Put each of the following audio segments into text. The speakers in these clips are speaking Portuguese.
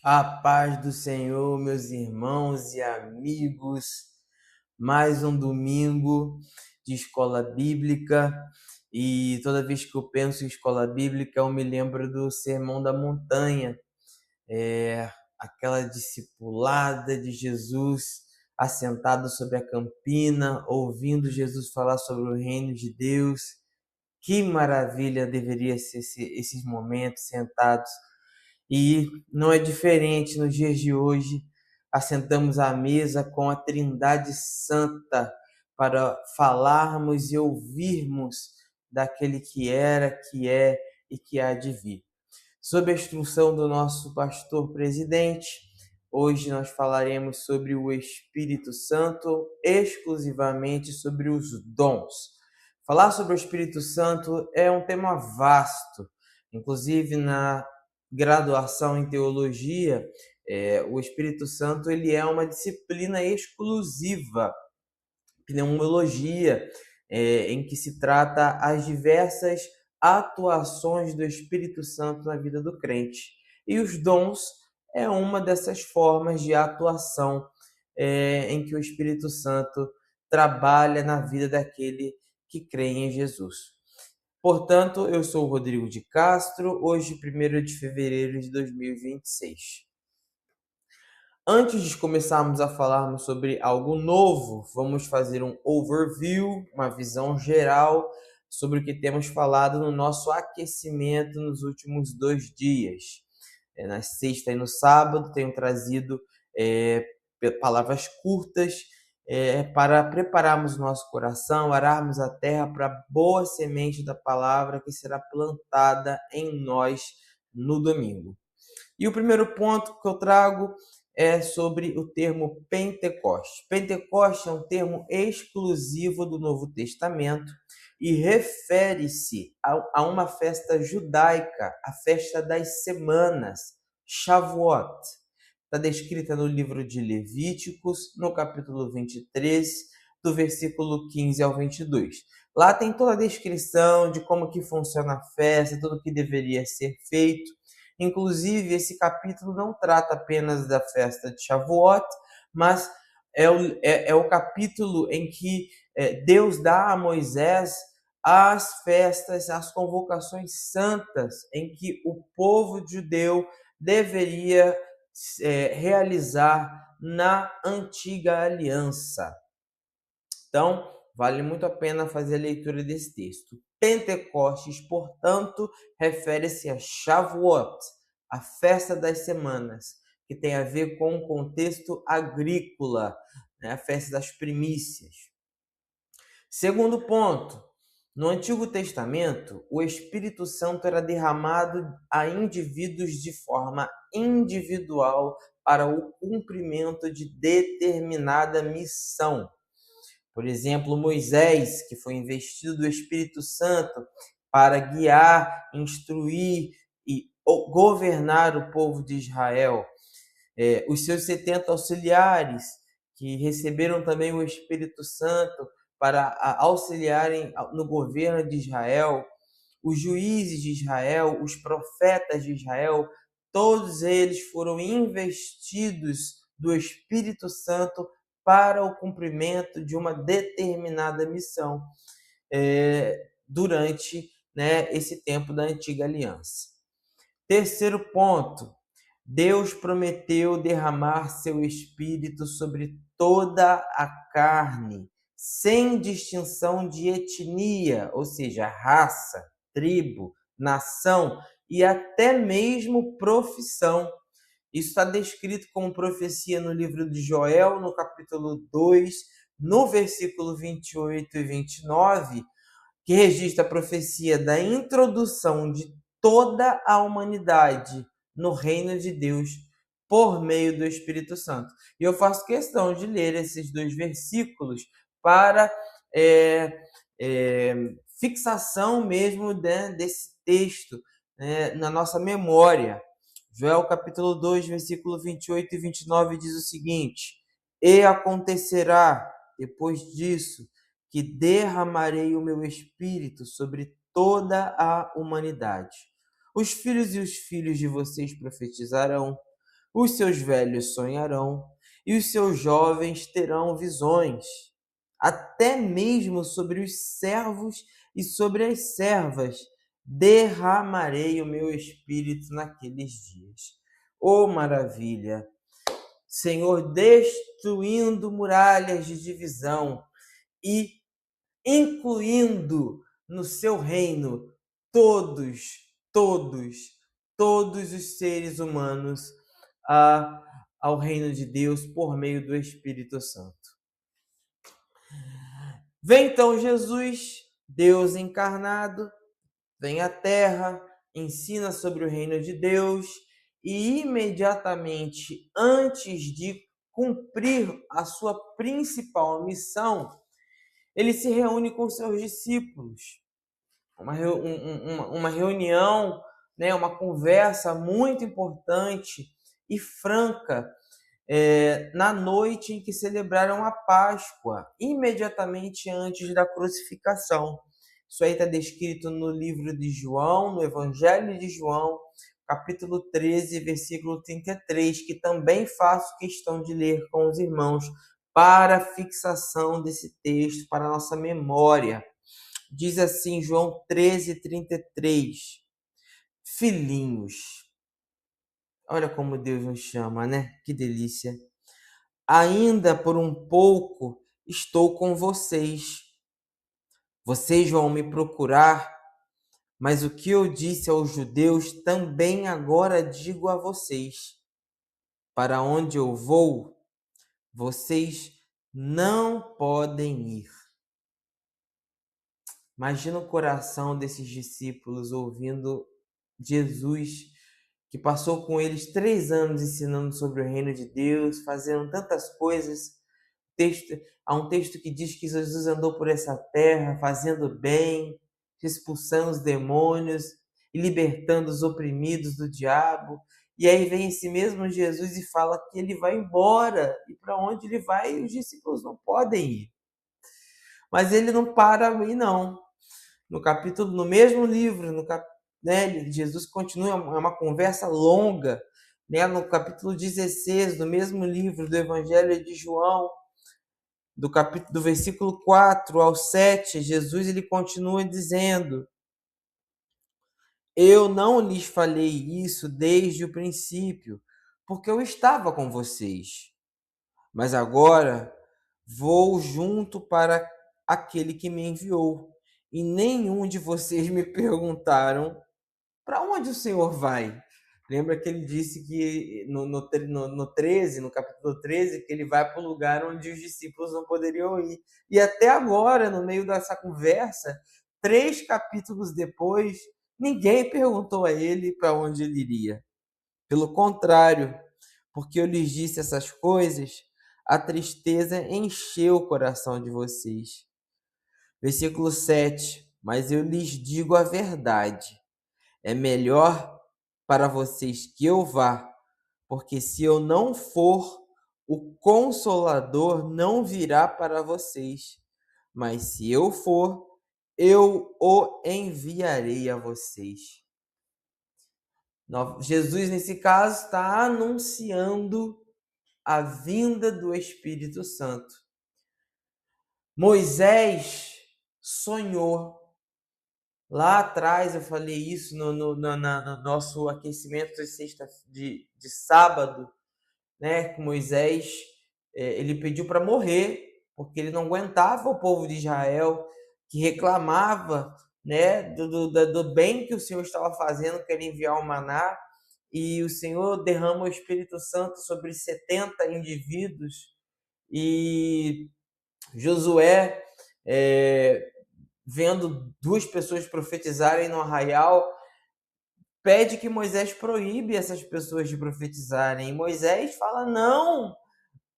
A paz do Senhor, meus irmãos e amigos. Mais um domingo de escola bíblica e toda vez que eu penso em escola bíblica, eu me lembro do Sermão da Montanha, aquela discipulada de Jesus assentado sobre a campina, ouvindo Jesus falar sobre o reino de Deus. Que maravilha deveria ser esses momentos sentados. E não é diferente nos dias de hoje. Assentamos à mesa com a Trindade Santa para falarmos e ouvirmos daquele que era, que é e que há de vir. Sob a instrução do nosso pastor presidente, hoje nós falaremos sobre o Espírito Santo, exclusivamente sobre os dons. Falar sobre o Espírito Santo é um tema vasto, inclusive na graduação em teologia, o Espírito Santo ele é uma disciplina exclusiva, pneumologia, em que se trata as diversas atuações do Espírito Santo na vida do crente. E os dons é uma dessas formas de atuação em que o Espírito Santo trabalha na vida daquele que crê em Jesus. Portanto, eu sou o Rodrigo de Castro, hoje, 1º de fevereiro de 2026. Antes de começarmos a falarmos sobre algo novo, vamos fazer um overview, uma visão geral sobre o que temos falado no nosso aquecimento nos últimos 2 dias. Na sexta e no sábado, tenho trazido palavras curtas para prepararmos nosso coração, ararmos a terra para a boa semente da palavra que será plantada em nós no domingo. E o primeiro ponto que eu trago é sobre o termo Pentecoste. Pentecoste é um termo exclusivo do Novo Testamento e refere-se a uma festa judaica, a festa das semanas, Shavuot. Está descrita no livro de Levíticos, no capítulo 23, do versículo 15 ao 22. Lá tem toda a descrição de como que funciona a festa, tudo o que deveria ser feito. Inclusive, esse capítulo não trata apenas da festa de Shavuot, mas é o capítulo em que Deus dá a Moisés as festas, as convocações santas em que o povo judeu deveria realizar na antiga aliança. Então, vale muito a pena fazer a leitura desse texto. Pentecostes, portanto, refere-se a Shavuot, a festa das semanas, que tem a ver com o contexto agrícola, né? A festa das primícias. Segundo ponto, no Antigo Testamento, o Espírito Santo era derramado a indivíduos de forma individual para o cumprimento de determinada missão. Por exemplo, Moisés, que foi investido do Espírito Santo para guiar, instruir e governar o povo de Israel. Os seus 70 auxiliares, que receberam também o Espírito Santo para auxiliarem no governo de Israel, os juízes de Israel, os profetas de Israel, todos eles foram investidos do Espírito Santo para o cumprimento de uma determinada missão durante esse tempo da antiga aliança. Terceiro ponto, Deus prometeu derramar seu Espírito sobre toda a carne, sem distinção de etnia, ou seja, raça, tribo, nação e até mesmo profissão. Isso está descrito como profecia no livro de Joel, no capítulo 2, no versículo 28 e 29, que registra a profecia da introdução de toda a humanidade no reino de Deus por meio do Espírito Santo. E eu faço questão de ler esses 2 versículos para fixação mesmo desse texto na nossa memória. Joel capítulo 2, versículo 28 e 29 diz o seguinte: E acontecerá, depois disso, que derramarei o meu Espírito sobre toda a humanidade. Os filhos e os filhos de vocês profetizarão, os seus velhos sonharão e os seus jovens terão visões. Até mesmo sobre os servos e sobre as servas derramarei o meu espírito naqueles dias. Oh, maravilha! Senhor, destruindo muralhas de divisão e incluindo no seu reino todos, todos, todos os seres humanos ao reino de Deus por meio do Espírito Santo. Vem então Jesus, Deus encarnado, vem à Terra, ensina sobre o reino de Deus e imediatamente antes de cumprir a sua principal missão, ele se reúne com seus discípulos. Uma reunião, né, uma conversa muito importante e franca, na noite em que celebraram a Páscoa, imediatamente antes da crucificação. Isso aí está descrito no livro de João, no Evangelho de João, capítulo 13, versículo 33, que também faço questão de ler com os irmãos para a fixação desse texto, para a nossa memória. Diz assim, João 13, 33, filhinhos. Olha como Deus nos chama, né? Que delícia. Ainda por um pouco estou com vocês. Vocês vão me procurar, mas o que eu disse aos judeus também agora digo a vocês. Para onde eu vou, vocês não podem ir. Imagina o coração desses discípulos ouvindo Jesus, que passou com eles 3 anos ensinando sobre o reino de Deus, fazendo tantas coisas. Há um texto que diz que Jesus andou por essa terra fazendo bem, expulsando os demônios e libertando os oprimidos do diabo. E aí vem esse mesmo Jesus e fala que ele vai embora. E para onde ele vai, os discípulos não podem ir. Mas ele não para aí, não. No mesmo livro, né, Jesus continua, é uma conversa longa, né, no capítulo 16 do mesmo livro do Evangelho de João, do versículo 4 ao 7, Jesus ele continua dizendo: eu não lhes falei isso desde o princípio, porque eu estava com vocês. Mas agora vou junto para aquele que me enviou, e nenhum de vocês me perguntaram para onde o Senhor vai. Lembra que ele disse que no 13, no capítulo 13, que ele vai para o lugar onde os discípulos não poderiam ir. E até agora, no meio dessa conversa, 3 capítulos depois, ninguém perguntou a ele para onde ele iria. Pelo contrário, porque eu lhes disse essas coisas, a tristeza encheu o coração de vocês. Versículo 7. Mas eu lhes digo a verdade. É melhor para vocês que eu vá, porque se eu não for, o Consolador não virá para vocês. Mas se eu for, eu o enviarei a vocês. Jesus, nesse caso, está anunciando a vinda do Espírito Santo. Moisés sonhou. Lá atrás eu falei isso no nosso aquecimento de sábado, né? Que Moisés ele pediu para morrer, porque ele não aguentava o povo de Israel, que reclamava, né, do bem que o Senhor estava fazendo, que era enviar o maná, e o Senhor derrama o Espírito Santo sobre 70 indivíduos, e Josué, vendo 2 pessoas profetizarem no arraial, pede que Moisés proíbe essas pessoas de profetizarem. E Moisés fala, não,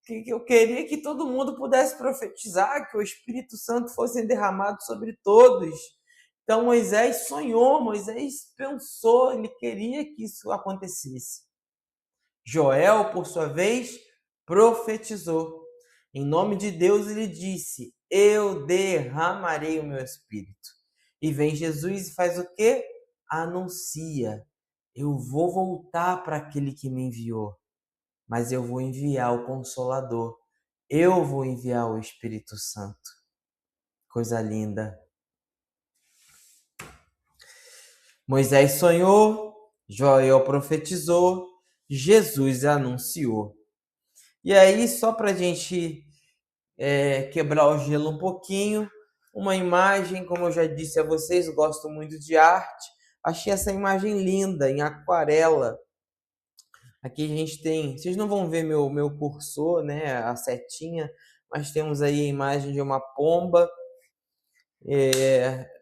que eu queria que todo mundo pudesse profetizar, que o Espírito Santo fosse derramado sobre todos. Então Moisés sonhou, Moisés pensou, ele queria que isso acontecesse. Joel, por sua vez, profetizou. Em nome de Deus, ele disse, eu derramarei o meu Espírito. E vem Jesus e faz o quê? Anuncia, eu vou voltar para aquele que me enviou. mas eu vou enviar o Consolador. Eu vou enviar o Espírito Santo. Coisa linda. Moisés sonhou, Joel profetizou, Jesus anunciou. E aí, só para a gente quebrar o gelo um pouquinho, uma imagem, como eu já disse a vocês, gosto muito de arte, achei essa imagem linda, em aquarela. Aqui a gente tem, vocês não vão ver meu cursor, né, a setinha, mas temos aí a imagem de uma pomba,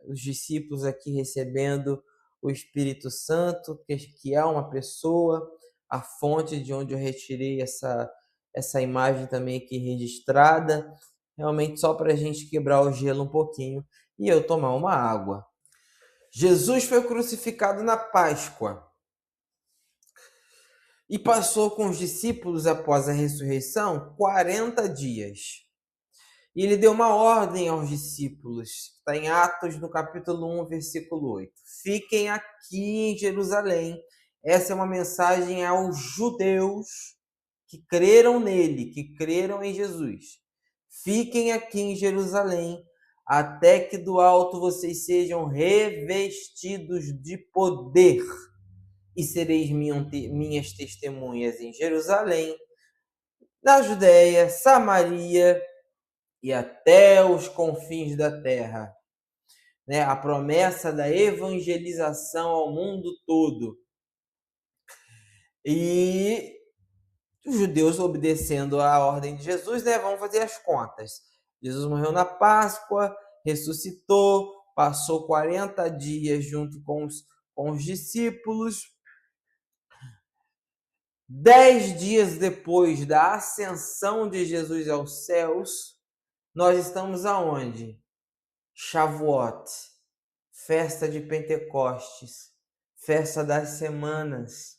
os discípulos aqui recebendo o Espírito Santo, que é uma pessoa, a fonte de onde eu retirei essa imagem também aqui registrada, realmente só para a gente quebrar o gelo um pouquinho e eu tomar uma água. Jesus foi crucificado na Páscoa e passou com os discípulos após a ressurreição 40 dias. E ele deu uma ordem aos discípulos, está em Atos, no capítulo 1, versículo 8. Fiquem aqui em Jerusalém. Essa é uma mensagem aos judeus que creram nele, que creram em Jesus. Fiquem aqui em Jerusalém, até que do alto vocês sejam revestidos de poder. E sereis minhas testemunhas em Jerusalém, na Judéia, Samaria e até os confins da terra. Né? A promessa da evangelização ao mundo todo. E os judeus, obedecendo a ordem de Jesus, né, vão fazer as contas. Jesus morreu na Páscoa, ressuscitou, passou 40 dias junto com os discípulos. 10 dias depois da ascensão de Jesus aos céus, nós estamos aonde? Shavuot, festa de Pentecostes, festa das semanas,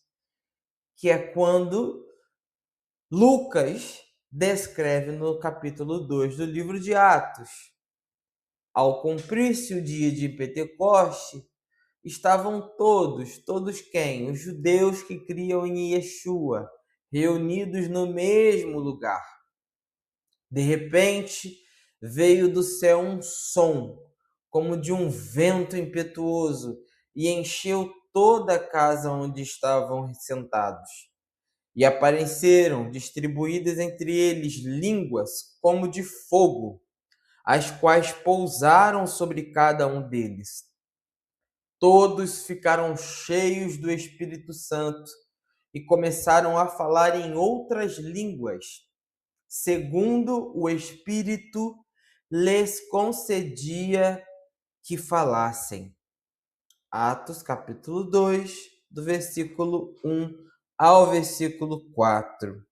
que é quando Lucas descreve no capítulo 2 do livro de Atos. Ao cumprir-se o dia de Pentecoste, estavam todos quem? Os judeus que criam em Yeshua, reunidos no mesmo lugar. De repente, veio do céu um som, como de um vento impetuoso, e encheu toda a casa onde estavam sentados. E apareceram, distribuídas entre eles, línguas como de fogo, as quais pousaram sobre cada um deles. Todos ficaram cheios do Espírito Santo e começaram a falar em outras línguas, segundo o Espírito lhes concedia que falassem. Atos capítulo 2, do versículo 1 ao versículo 4.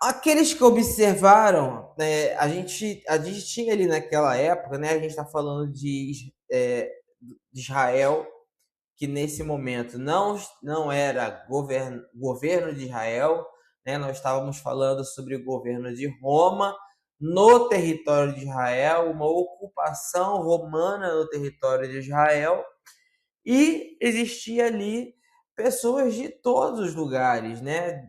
Aqueles que observaram, a gente tinha ali naquela época, né, a gente está falando de Israel, que nesse momento não era governo de Israel, né, nós estávamos falando sobre o governo de Roma no território de Israel, uma ocupação romana no território de Israel, e existia ali pessoas de todos os lugares, né,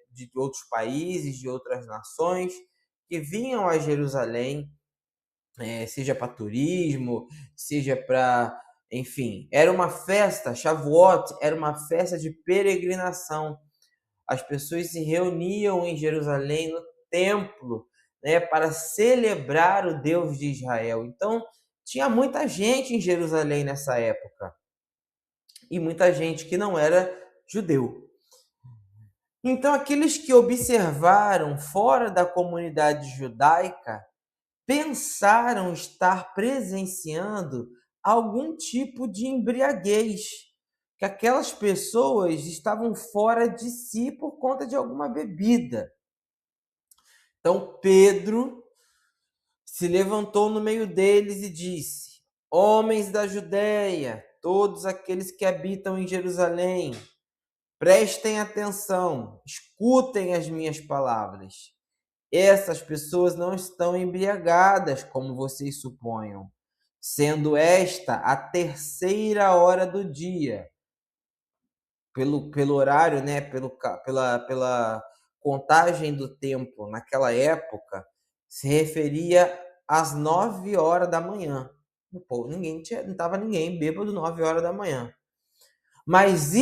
de outros países, de outras nações, que vinham a Jerusalém, seja para turismo, seja para... Enfim, era uma festa, Shavuot era uma festa de peregrinação. As pessoas se reuniam em Jerusalém, no templo, né, para celebrar o Deus de Israel. Então, tinha muita gente em Jerusalém nessa época. E muita gente que não era judeu. Então, aqueles que observaram fora da comunidade judaica pensaram estar presenciando algum tipo de embriaguez, que aquelas pessoas estavam fora de si por conta de alguma bebida. Então, Pedro se levantou no meio deles e disse: homens da Judéia, todos aqueles que habitam em Jerusalém, prestem atenção, escutem as minhas palavras. Essas pessoas não estão embriagadas, como vocês suponham, sendo esta a terceira hora do dia. pelo horário, né, pela contagem do tempo naquela época, se referia às 9 horas da manhã. Pô, não estava ninguém bêbado 9 horas da manhã. Mas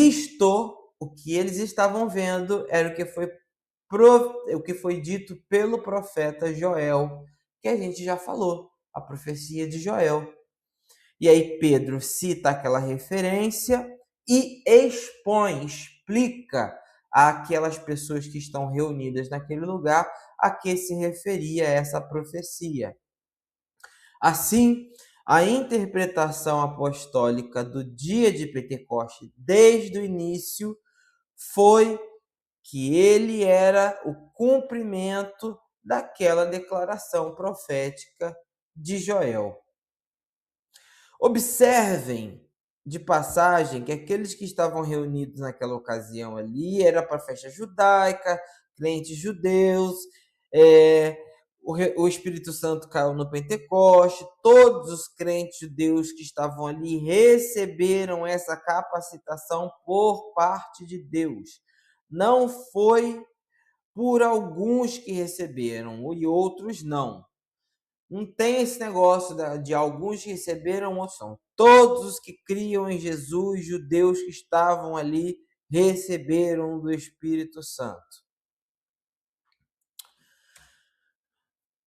o que eles estavam vendo, era o que foi dito pelo profeta Joel, que a gente já falou, a profecia de Joel. E aí Pedro cita aquela referência e explica àquelas pessoas que estão reunidas naquele lugar a que se referia essa profecia. Assim, a interpretação apostólica do dia de Pentecostes, desde o início, foi que ele era o cumprimento daquela declaração profética de Joel. Observem, de passagem, que aqueles que estavam reunidos naquela ocasião ali era para a festa judaica, crentes judeus, o Espírito Santo caiu no Pentecoste, todos os crentes judeus que estavam ali receberam essa capacitação por parte de Deus. Não foi por alguns que receberam e outros não. Não tem esse negócio de alguns que receberam, outros não. Todos os que criam em Jesus, judeus que estavam ali, receberam do Espírito Santo.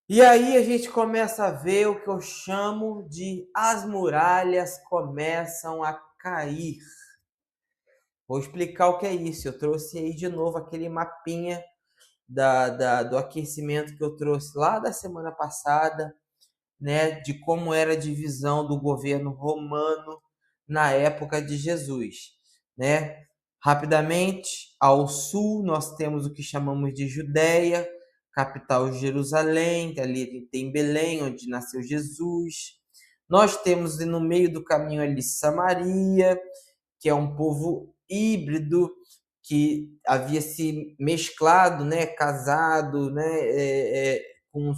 E aí a gente começa a ver o que eu chamo de as muralhas começam a cair. Vou explicar o que é isso. Eu trouxe aí de novo aquele mapinha do aquecimento que eu trouxe lá da semana passada, né, de como era a divisão do governo romano na época de Jesus, né? Rapidamente, ao sul nós temos o que chamamos de Judéia, capital Jerusalém, ali tem Belém, onde nasceu Jesus. Nós temos no meio do caminho ali Samaria, que é um povo híbrido que havia se mesclado, né, casado, né, com o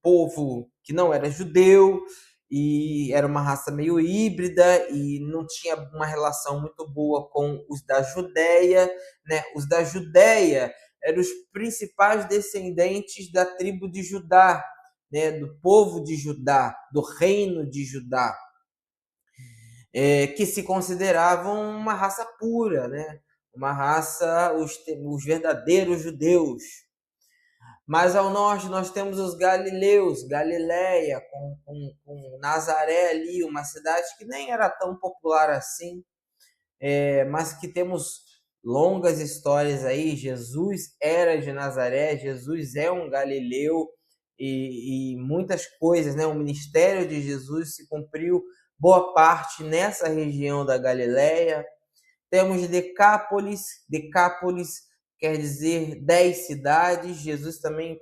povo que não era judeu, e era uma raça meio híbrida e não tinha uma relação muito boa com os da Judéia, né? Os da Judéia eram os principais descendentes da tribo de Judá, né? Do povo de Judá, do reino de Judá, que se consideravam uma raça pura, né? Uma raça, os verdadeiros judeus. Mas ao norte nós temos os galileus, Galileia, com Nazaré ali, uma cidade que nem era tão popular assim, mas que temos longas histórias aí. Jesus era de Nazaré, Jesus é um galileu, e muitas coisas, né? O ministério de Jesus se cumpriu boa parte nessa região da Galileia. Temos Decápolis quer dizer 10 cidades. Jesus também,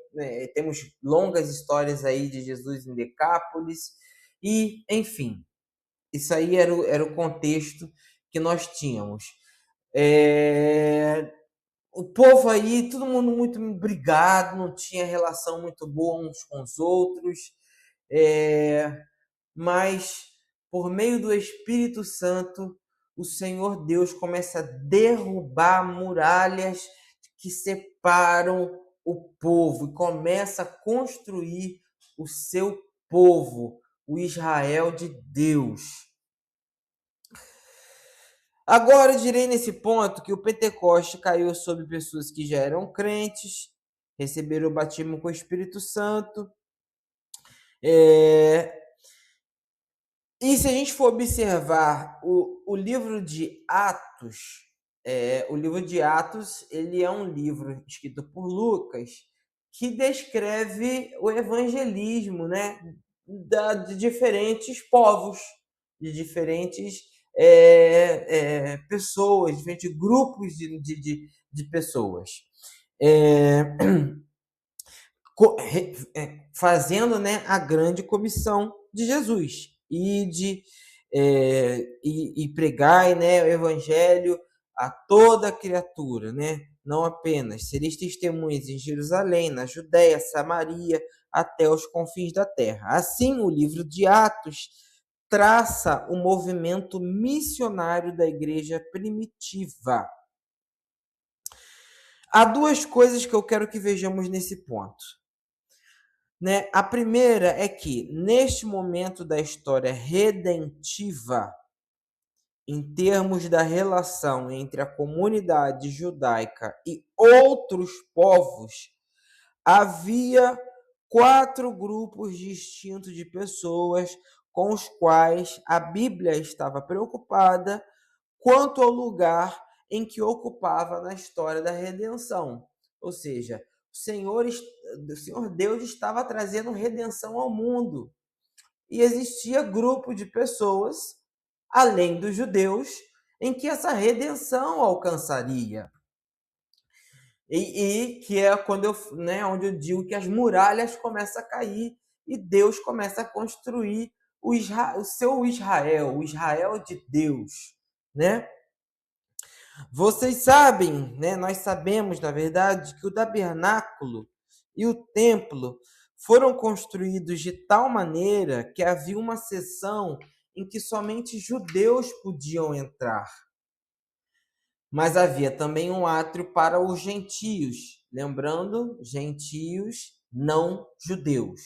temos longas histórias aí de Jesus em Decápolis. E, enfim, isso aí era o contexto que nós tínhamos. O povo aí, todo mundo muito brigado, não tinha relação muito boa uns com os outros, mas por meio do Espírito Santo, o Senhor Deus começa a derrubar muralhas que separam o povo e começa a construir o seu povo, o Israel de Deus. Agora eu direi nesse ponto que o Pentecoste caiu sobre pessoas que já eram crentes, receberam o batismo com o Espírito Santo. E se a gente for observar o livro de Atos, ele é um livro escrito por Lucas que descreve o evangelismo, né, de diferentes povos, de diferentes pessoas, diferentes grupos de pessoas, fazendo, né, a grande comissão de Jesus e pregai, né, o evangelho a toda criatura, né? Não apenas sereis testemunhas em Jerusalém, na Judéia, Samaria, até os confins da terra. Assim, o livro de Atos traça o movimento missionário da igreja primitiva. Há duas coisas que eu quero que vejamos nesse ponto. Né? A primeira é que, neste momento da história redentiva, em termos da relação entre a comunidade judaica e outros povos, havia 4 grupos distintos de pessoas com os quais a Bíblia estava preocupada quanto ao lugar em que ocupava na história da redenção. Ou seja, o Senhor Deus estava trazendo redenção ao mundo. E existia grupo de pessoas, além dos judeus, em que essa redenção alcançaria. E que é quando onde eu digo que as muralhas começam a cair e Deus começa a construir o seu Israel, o Israel de Deus, né? Vocês sabem, né? Nós sabemos, na verdade, que o tabernáculo e o templo foram construídos de tal maneira que havia uma seção em que somente judeus podiam entrar. Mas havia também um átrio para os gentios. Lembrando, gentios não judeus.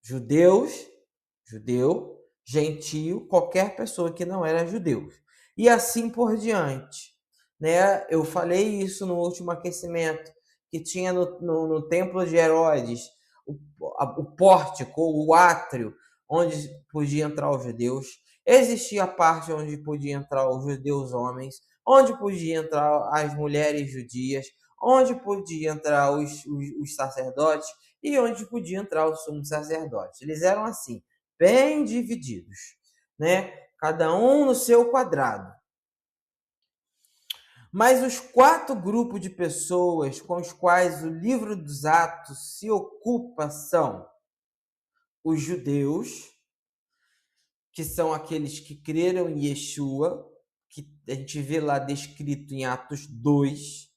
Judeus, judeu, gentio, qualquer pessoa que não era judeu. E assim por diante. Né? Eu falei isso no último aquecimento, que tinha no templo de Herodes o pórtico, o átrio, onde podia entrar os judeus. Existia a parte onde podia entrar os judeus homens, onde podia entrar as mulheres judias, onde podia entrar os sacerdotes e onde podia entrar o sumo sacerdote. Eles eram assim, bem divididos, né? Cada um no seu quadrado. Mas os 4 grupos de pessoas com os quais o livro dos Atos se ocupa são os judeus, que são aqueles que creram em Yeshua, que a gente vê lá descrito em Atos 2.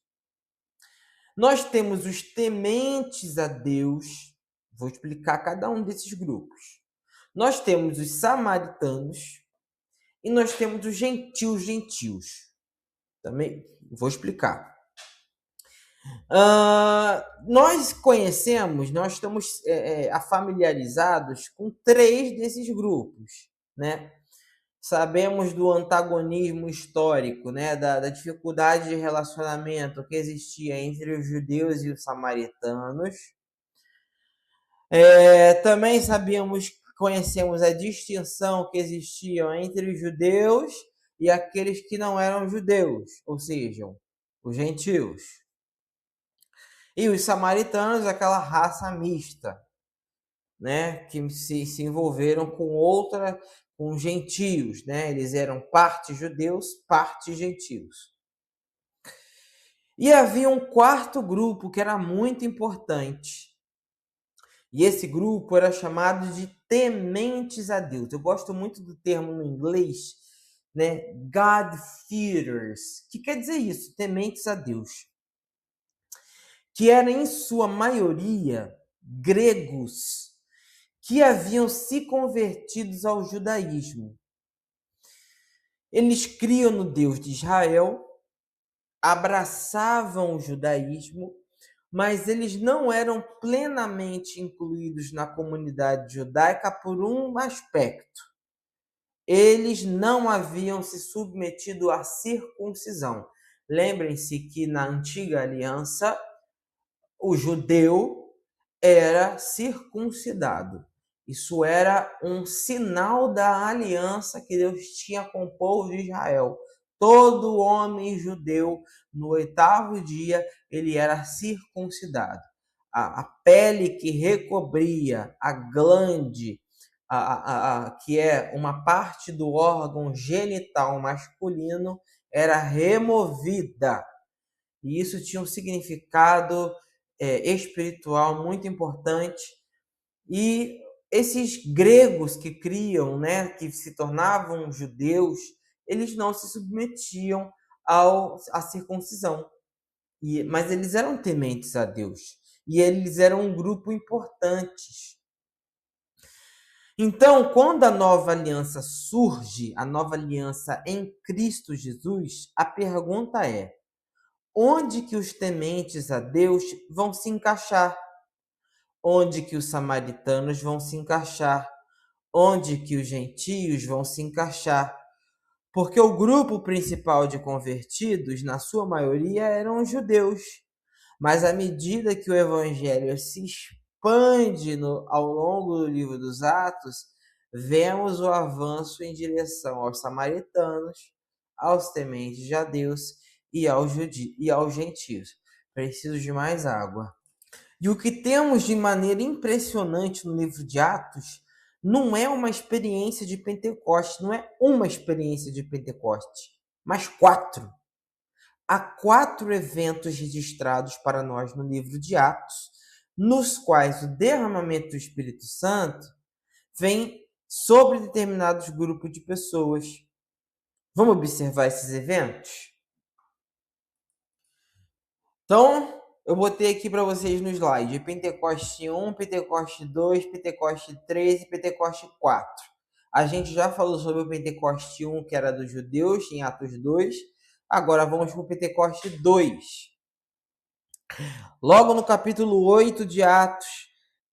Nós temos os tementes a Deus, vou explicar cada um desses grupos. Nós temos os samaritanos e nós temos os gentios. Também vou explicar. Nós conhecemos, nós estamos familiarizados com 3 desses grupos, né? Sabemos do antagonismo histórico, né? Da dificuldade de relacionamento que existia entre os judeus e os samaritanos. Também conhecemos a distinção que existia entre os judeus e aqueles que não eram judeus, ou seja, os gentios. E os samaritanos, aquela raça mista, né, que se envolveram com gentios, né? Eles eram parte judeus, parte gentios. E havia um 4º grupo que era muito importante. E esse grupo era chamado de tementes a Deus. Eu gosto muito do termo no inglês, né? God-fearers, que quer dizer isso, tementes a Deus. Que eram, em sua maioria, gregos que haviam se convertido ao judaísmo. Eles criam no Deus de Israel, abraçavam o judaísmo, mas eles não eram plenamente incluídos na comunidade judaica por um aspecto. Eles não haviam se submetido à circuncisão. Lembrem-se que na antiga aliança, o judeu era circuncidado. Isso era um sinal da aliança que Deus tinha com o povo de Israel. Todo homem judeu, no 8º dia, ele era circuncidado. A pele que recobria a glande, que é uma parte do órgão genital masculino, era removida. E isso tinha um significado espiritual muito importante. E esses gregos que criam, né, que se tornavam judeus, eles não se submetiam à circuncisão. Mas eles eram tementes a Deus. E eles eram um grupo importante. Então, quando a nova aliança surge, a nova aliança em Cristo Jesus, a pergunta é: onde que os tementes a Deus vão se encaixar? Onde que os samaritanos vão se encaixar? Onde que os gentios vão se encaixar? Porque o grupo principal de convertidos, na sua maioria, eram os judeus. Mas à medida que o evangelho se expande ao longo do livro dos Atos, vemos o avanço em direção aos samaritanos, aos tementes de Deus e aos gentios. Preciso de mais água. E o que temos de maneira impressionante no livro de Atos não é uma experiência de Pentecoste, não é uma experiência de Pentecoste, mas 4. Há 4 eventos registrados para nós no livro de Atos, nos quais o derramamento do Espírito Santo vem sobre determinados grupos de pessoas. Vamos observar esses eventos? Então, eu botei aqui para vocês no slide Pentecoste 1, Pentecoste 2, Pentecoste 3 e Pentecoste 4. A gente já falou sobre o Pentecoste 1, que era dos judeus, em Atos 2. Agora vamos para o Pentecoste 2. Logo no capítulo 8 de Atos,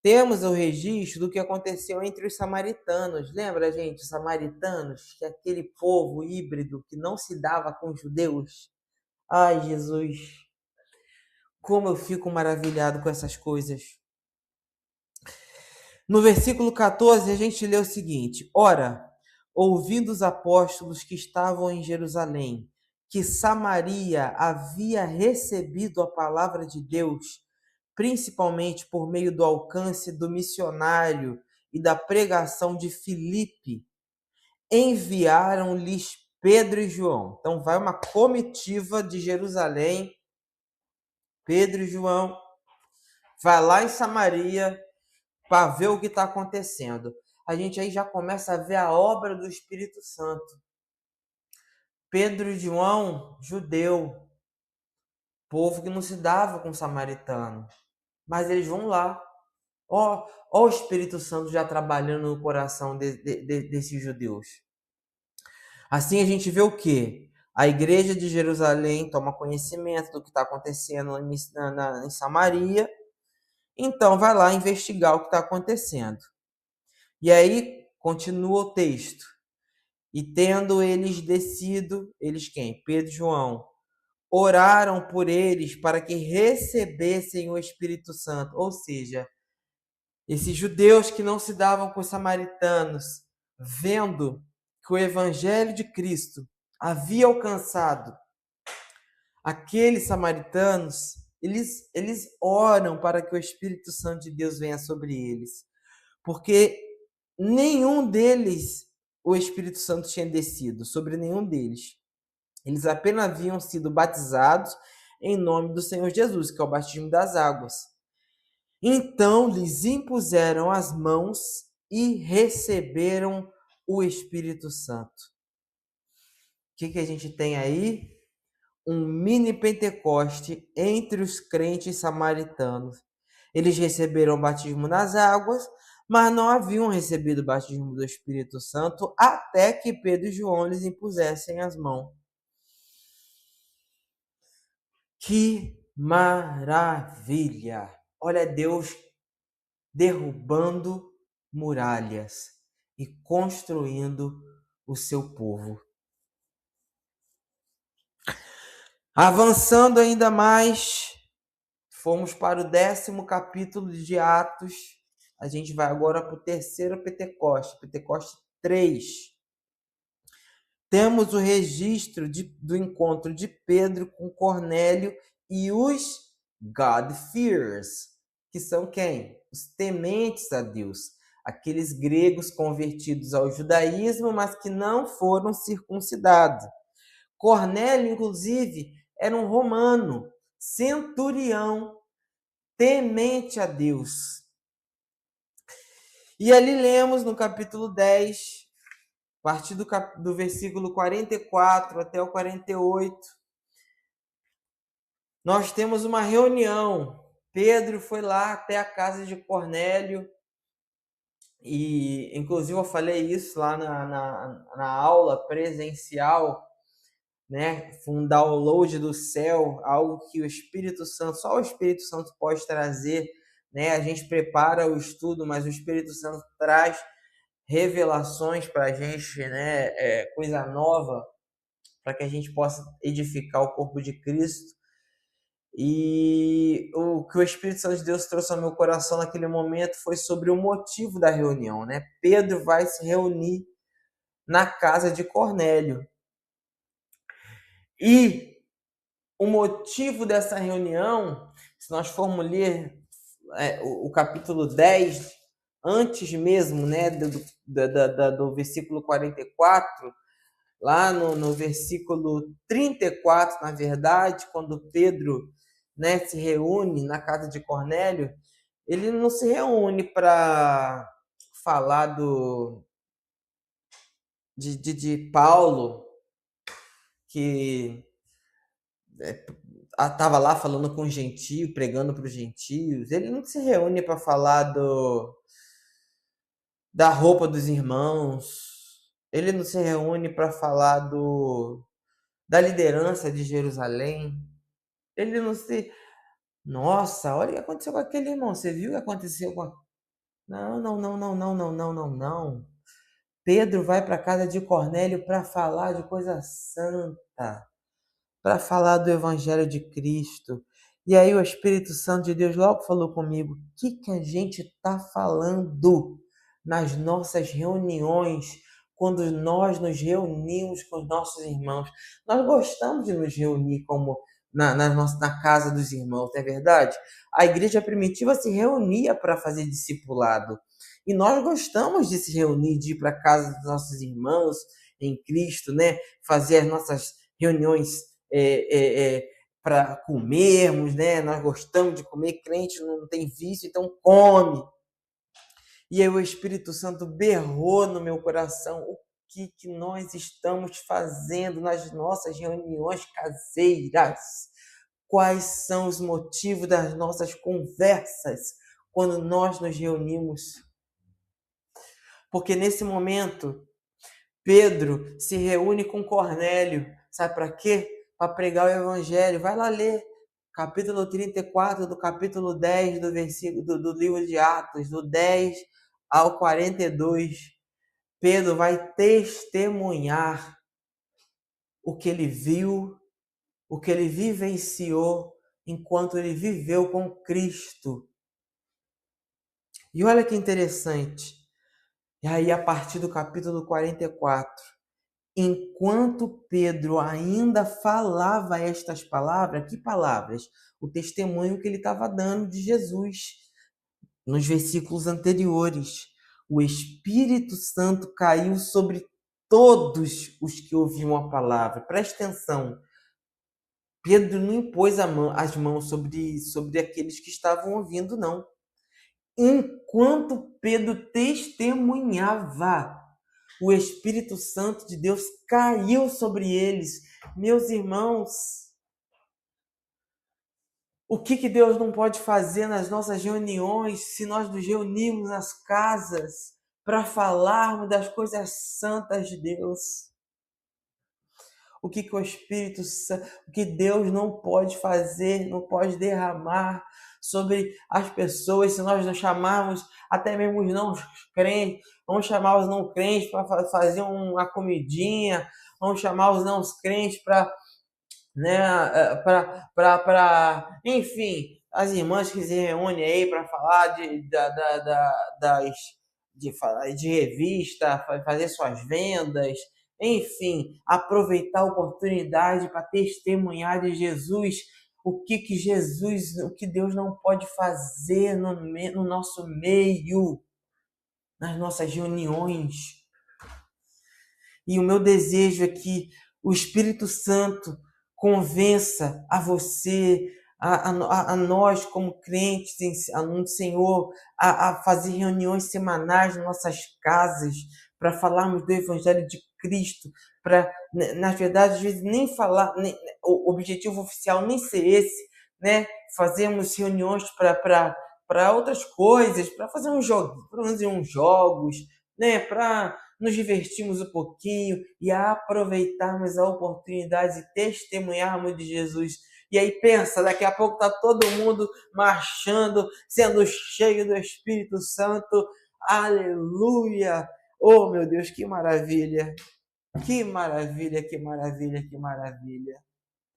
temos o registro do que aconteceu entre os samaritanos. Lembra, gente, os samaritanos, que é aquele povo híbrido que não se dava com os judeus? Ai, Jesus, como eu fico maravilhado com essas coisas. No versículo 14, a gente lê o seguinte: Ora, ouvindo os apóstolos que estavam em Jerusalém, que Samaria havia recebido a palavra de Deus, principalmente por meio do alcance do missionário e da pregação de Filipe, enviaram-lhes Pedro e João. Então vai uma comitiva de Jerusalém, Pedro e João, vai lá em Samaria para ver o que está acontecendo. A gente aí já começa a ver a obra do Espírito Santo. Pedro e João, judeu, povo que não se dava com samaritano, mas eles vão lá. Ó o Espírito Santo já trabalhando no coração desses judeus. Assim a gente vê o quê? A igreja de Jerusalém toma conhecimento do que está acontecendo em Samaria, então vai lá investigar o que está acontecendo. E aí continua o texto. E tendo eles descido, eles quem? Pedro e João, oraram por eles para que recebessem o Espírito Santo. Ou seja, esses judeus que não se davam com os samaritanos, vendo que o evangelho de Cristo havia alcançado aqueles samaritanos, eles oram para que o Espírito Santo de Deus venha sobre eles. Porque nenhum deles o Espírito Santo tinha descido, sobre nenhum deles. Eles apenas haviam sido batizados em nome do Senhor Jesus, que é o batismo das águas. Então lhes impuseram as mãos e receberam o Espírito Santo. O que a gente tem aí? Um mini Pentecoste entre os crentes samaritanos. Eles receberam o batismo nas águas, mas não haviam recebido o batismo do Espírito Santo até que Pedro e João lhes impusessem as mãos. Que maravilha! Olha Deus derrubando muralhas e construindo o seu povo. Avançando ainda mais, fomos para o 10º capítulo de Atos. A gente vai agora para o 3º Pentecoste, Pentecoste 3. Temos o registro do encontro de Pedro com Cornélio e os God-fearers, que são quem? Os tementes a Deus, aqueles gregos convertidos ao judaísmo, mas que não foram circuncidados. Cornélio, inclusive, era um romano, centurião, temente a Deus. E ali lemos no capítulo 10, a partir do versículo 44 até o 48, nós temos uma reunião. Pedro foi lá até a casa de Cornélio E, inclusive, eu falei isso lá na aula presencial, né? Foi um download do céu, algo que o Espírito Santo, só o Espírito Santo pode trazer, né? A gente prepara o estudo, mas o Espírito Santo traz revelações para a gente, né? Coisa nova, para que a gente possa edificar o corpo de Cristo. E o que o Espírito Santo de Deus trouxe ao meu coração naquele momento foi sobre o motivo da reunião, né? Pedro vai se reunir na casa de Cornélio. E o motivo dessa reunião, se nós formos ler o capítulo 10, antes mesmo, né, do versículo 44, lá no versículo 34, na verdade, quando Pedro, né, se reúne na casa de Cornélio, ele não se reúne para falar de Paulo, que estava lá falando com os gentios, pregando para os gentios. Ele não se reúne para falar da roupa dos irmãos. Ele não se reúne para falar da liderança de Jerusalém. Ele não se... Nossa, olha o que aconteceu com aquele irmão. Você viu o que aconteceu com a... Não, não, não, não, não, não, não, não, não. Pedro vai para a casa de Cornélio para falar de coisa santa, para falar do Evangelho de Cristo. E aí o Espírito Santo de Deus logo falou comigo: o que a gente está falando nas nossas reuniões, quando nós nos reunimos com os nossos irmãos? Nós gostamos de nos reunir como na casa dos irmãos, não é verdade? A igreja primitiva se reunia para fazer discipulado. E nós gostamos de se reunir, de ir para a casa dos nossos irmãos em Cristo, né? Fazer as nossas reuniões para comermos, né? Nós gostamos de comer, crente não tem vício, então come. E aí o Espírito Santo berrou no meu coração: o que nós estamos fazendo nas nossas reuniões caseiras? Quais são os motivos das nossas conversas quando nós nos reunimos? Porque nesse momento Pedro se reúne com Cornélio, sabe para quê? Para pregar o evangelho. Vai lá ler capítulo 34 do capítulo 10 do versículo do livro de Atos, do 10 ao 42. Pedro vai testemunhar o que ele viu, o que ele vivenciou enquanto ele viveu com Cristo. E olha que interessante. E aí, a partir do capítulo 44, enquanto Pedro ainda falava estas palavras, que palavras? O testemunho que ele estava dando de Jesus. Nos versículos anteriores, o Espírito Santo caiu sobre todos os que ouviam a palavra. Presta atenção. Pedro não impôs as mãos sobre aqueles que estavam ouvindo, não. Enquanto Pedro testemunhava, o Espírito Santo de Deus caiu sobre eles. Meus irmãos, o que Deus não pode fazer nas nossas reuniões, se nós nos reunirmos nas casas para falarmos das coisas santas de Deus? O que o Espírito Santo, o que Deus não pode fazer, não pode derramar sobre as pessoas, se nós não chamarmos até mesmo os não crentes, vamos chamar os não crentes para fazer uma comidinha, vamos chamar os não crentes para, né, enfim, as irmãs que se reúnem aí para falar de revista, fazer suas vendas, enfim, aproveitar a oportunidade para testemunhar de Jesus, o que Jesus, o que Deus não pode fazer no nosso meio, nas nossas reuniões. E o meu desejo é que o Espírito Santo convença a você, a nós como crentes no Senhor, a fazer reuniões semanais nas nossas casas, para falarmos do Evangelho de Cristo, para, na verdade, às vezes nem falar, o objetivo oficial nem ser esse, né? Fazemos reuniões para outras coisas, para fazer uns jogos, né? Para nos divertirmos um pouquinho e aproveitarmos a oportunidade de testemunharmos de Jesus. E aí pensa, daqui a pouco tá todo mundo marchando, sendo cheio do Espírito Santo. Aleluia! Oh, meu Deus, que maravilha! Que maravilha, que maravilha, que maravilha.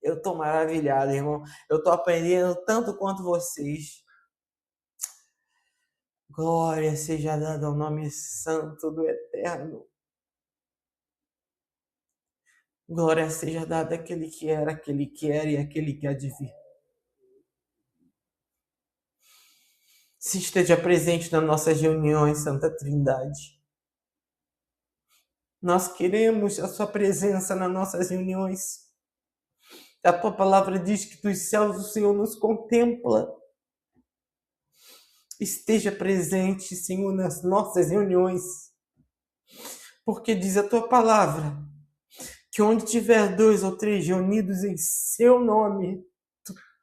Eu tô maravilhado, irmão. Eu tô aprendendo tanto quanto vocês. Glória seja dada ao nome santo do Eterno. Glória seja dada àquele que era, aquele que era e aquele que há de vir. Se esteja presente nas nossas reuniões, Santa Trindade. Nós queremos a sua presença nas nossas reuniões. A tua palavra diz que dos céus o Senhor nos contempla. Esteja presente, Senhor, nas nossas reuniões. Porque diz a tua palavra que onde tiver 2 ou 3 reunidos em seu nome,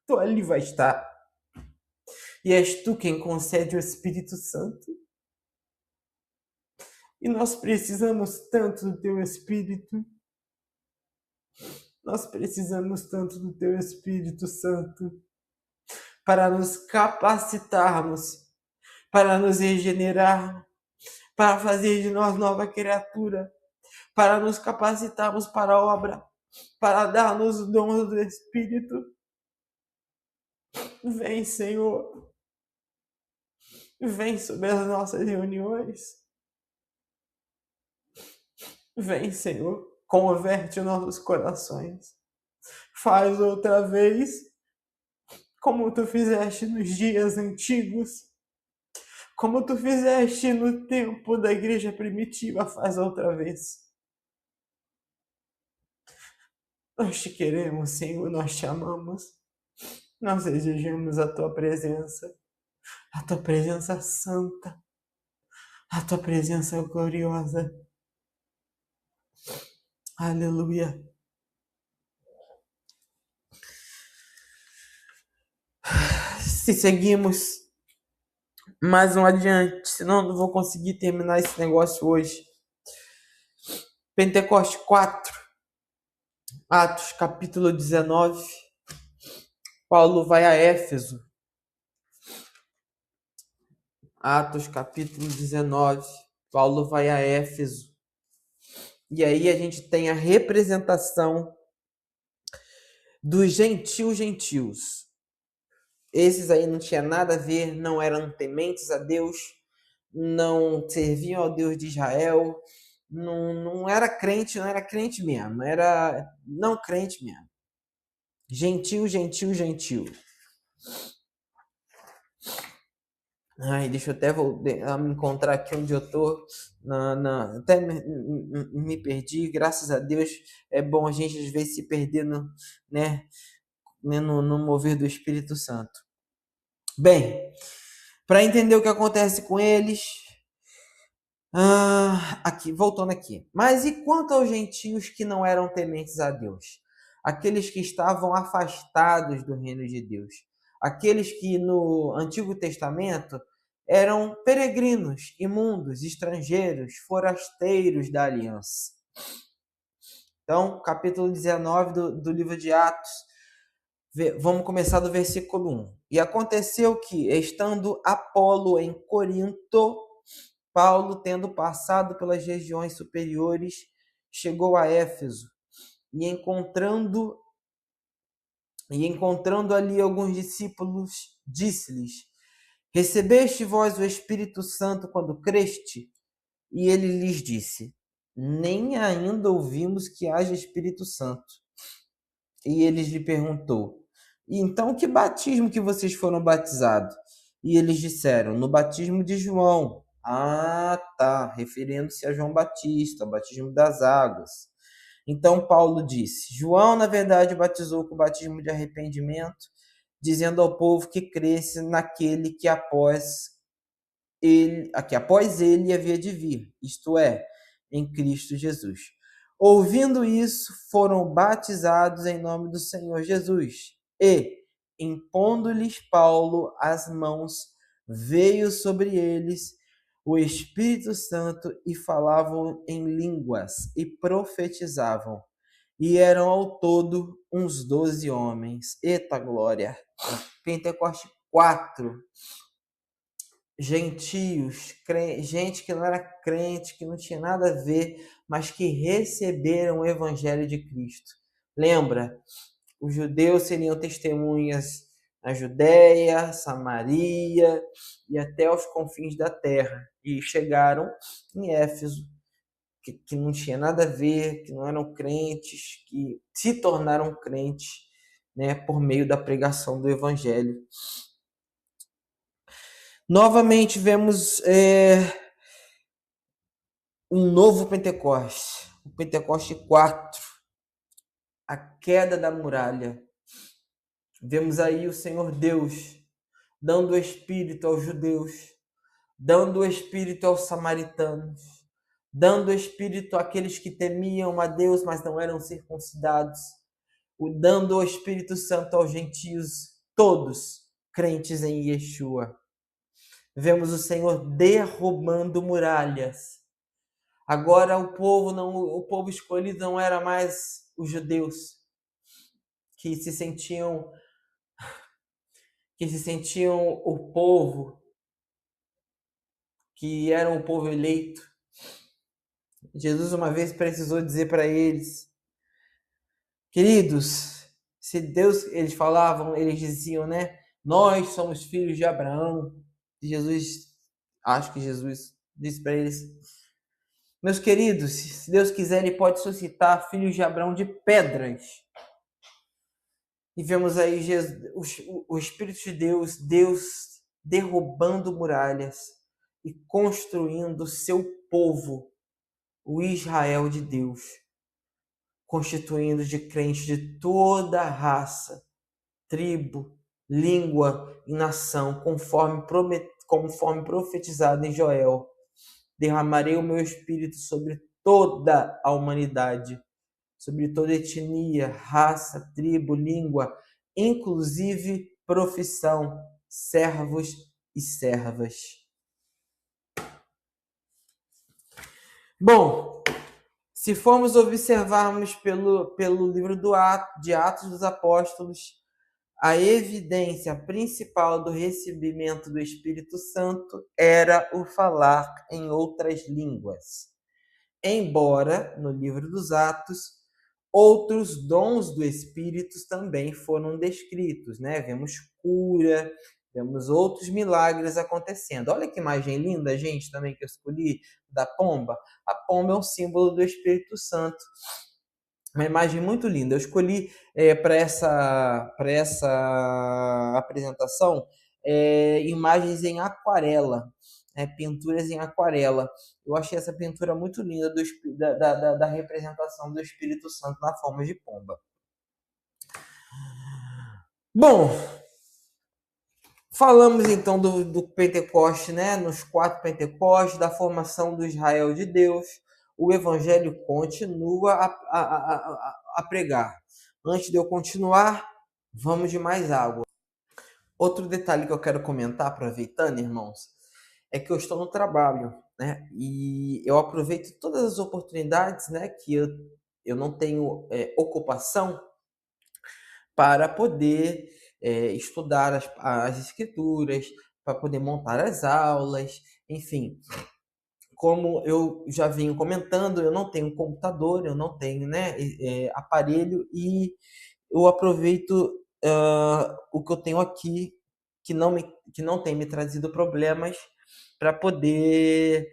tu ali vai estar. E és tu quem concede o Espírito Santo. E nós precisamos tanto do teu Espírito. Nós precisamos tanto do teu Espírito Santo para nos capacitarmos, para nos regenerar, para fazer de nós nova criatura, para nos capacitarmos para a obra, para dar-nos o dom do Espírito. Vem, Senhor. Vem sobre as nossas reuniões. Vem, Senhor. Converte nossos corações. Faz outra vez como tu fizeste nos dias antigos. Como tu fizeste no tempo da igreja primitiva. Faz outra vez. Nós te queremos, Senhor. Nós te amamos. Nós exigimos a tua presença. A tua presença santa. A tua presença gloriosa. Aleluia. Se seguimos mais um adiante, senão não vou conseguir terminar esse negócio hoje. Pentecoste 4, Atos capítulo 19. Paulo vai a Éfeso. Atos capítulo 19. Paulo vai a Éfeso. E aí a gente tem a representação dos gentios. Esses aí não tinha nada a ver, não eram tementes a Deus, não serviam ao Deus de Israel, não era crente, não era crente mesmo, era não crente mesmo. Gentil. Ai, deixa eu até me encontrar aqui onde eu tô. Até me perdi, graças a Deus. É bom a gente às vezes se perder no mover do Espírito Santo. Bem, para entender o que acontece com eles, voltando aqui. Mas e quanto aos gentios que não eram tementes a Deus? Aqueles que estavam afastados do reino de Deus. Aqueles que no Antigo Testamento eram peregrinos, imundos, estrangeiros, forasteiros da aliança. Então, capítulo 19 do livro de Atos, vamos começar do versículo 1. E aconteceu que, estando Apolo em Corinto, Paulo, tendo passado pelas regiões superiores, chegou a Éfeso e encontrando ali alguns discípulos, disse-lhes: Recebeste vós o Espírito Santo quando creste? E ele lhes disse: Nem ainda ouvimos que haja Espírito Santo. E eles lhe perguntou: E então que batismo que vocês foram batizados? E eles disseram: No batismo de João. Referindo-se a João Batista, o batismo das águas. Então Paulo disse: João, na verdade, batizou com o batismo de arrependimento, dizendo ao povo que cresce naquele que após ele havia de vir, isto é, em Cristo Jesus. Ouvindo isso, foram batizados em nome do Senhor Jesus. E, impondo-lhes Paulo as mãos, veio sobre eles o Espírito Santo e falavam em línguas e profetizavam. E eram ao todo uns 12 homens. Eita glória! Pentecoste 4, gentios, gente que não era crente, que não tinha nada a ver, mas que receberam o evangelho de Cristo. Lembra? Os judeus seriam testemunhas na Judéia, Samaria e até os confins da terra. E chegaram em Éfeso, que não tinha nada a ver, que não eram crentes, que se tornaram crentes, né, por meio da pregação do evangelho. Novamente vemos um novo Pentecoste, o Pentecoste 4, a queda da muralha. Vemos aí o Senhor Deus dando o Espírito aos judeus, dando o Espírito aos samaritanos, dando o Espírito àqueles que temiam a Deus, mas não eram circuncidados, dando o Espírito Santo aos gentios, todos crentes em Yeshua. Vemos o Senhor derrubando muralhas. Agora o povo escolhido não era mais os judeus, que se sentiam o povo, que eram o povo eleito. Jesus uma vez precisou dizer para eles: queridos, se Deus, eles falavam, eles diziam, né? Nós somos filhos de Abraão. E acho que Jesus disse para eles: meus queridos, se Deus quiser, Ele pode suscitar filhos de Abraão de pedras. E vemos aí o Espírito de Deus derrubando muralhas e construindo o seu povo, o Israel de Deus, constituindo de crentes de toda raça, tribo, língua e nação, conforme profetizado em Joel. Derramarei o meu Espírito sobre toda a humanidade, sobre toda etnia, raça, tribo, língua, inclusive profissão, servos e servas. Bom, se formos observarmos pelo livro de Atos dos Apóstolos, a evidência principal do recebimento do Espírito Santo era o falar em outras línguas. Embora, no livro dos Atos, outros dons do Espírito também foram descritos, né? Vemos cura, vemos outros milagres acontecendo. Olha que imagem linda, gente, também que eu escolhi, da pomba. A pomba é um símbolo do Espírito Santo. Uma imagem muito linda. Eu escolhi para essa apresentação imagens em aquarela, pinturas em aquarela. Eu achei essa pintura muito linda da representação do Espírito Santo na forma de pomba. Bom, falamos então do Pentecoste, né? Nos 4 Pentecostes, da formação do Israel de Deus. O Evangelho continua a pregar. Antes de eu continuar, vamos de mais água. Outro detalhe que eu quero comentar, aproveitando, irmãos, é que eu estou no trabalho, né? E eu aproveito todas as oportunidades, né? Que eu não tenho ocupação para poder estudar as escrituras, para poder montar as aulas, enfim. Como eu já venho comentando, eu não tenho computador, eu não tenho aparelho, e eu aproveito o que eu tenho aqui, que não tem me trazido problemas, para poder,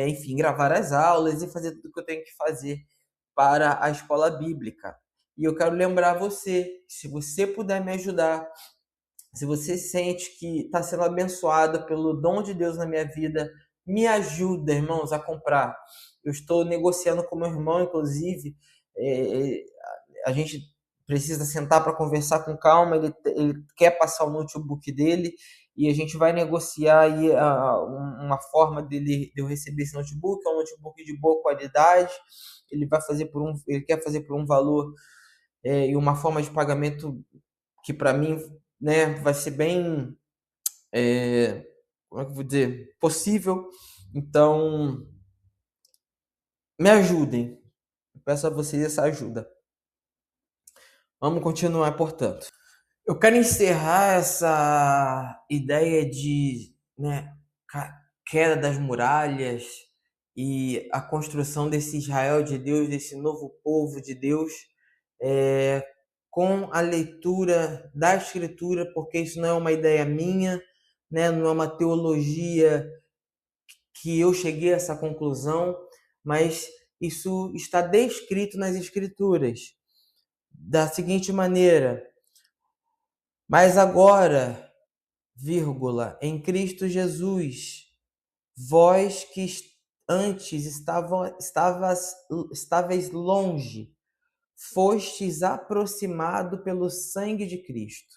enfim, gravar as aulas e fazer tudo que eu tenho que fazer para a escola bíblica. E eu quero lembrar você, se você puder me ajudar, se você sente que está sendo abençoado pelo dom de Deus na minha vida, me ajuda, irmãos, a comprar. Eu estou negociando com meu irmão, inclusive, a gente precisa sentar para conversar com calma, ele quer passar o notebook dele, e a gente vai negociar aí uma forma de eu receber esse notebook. É um notebook de boa qualidade, ele quer fazer por um valor e uma forma de pagamento que para mim, né, vai ser bem como é que eu vou dizer, possível. Então, me ajudem. Eu peço a vocês essa ajuda. Vamos continuar, portanto. Eu quero encerrar essa ideia de, né, queda das muralhas e a construção desse Israel de Deus, desse novo povo de Deus, com a leitura da Escritura, porque isso não é uma ideia minha, né, não é uma teologia que eu cheguei a essa conclusão, mas isso está descrito nas Escrituras da seguinte maneira: mas agora, vírgula, em Cristo Jesus, vós que antes estáveis longe, fostes aproximado pelo sangue de Cristo,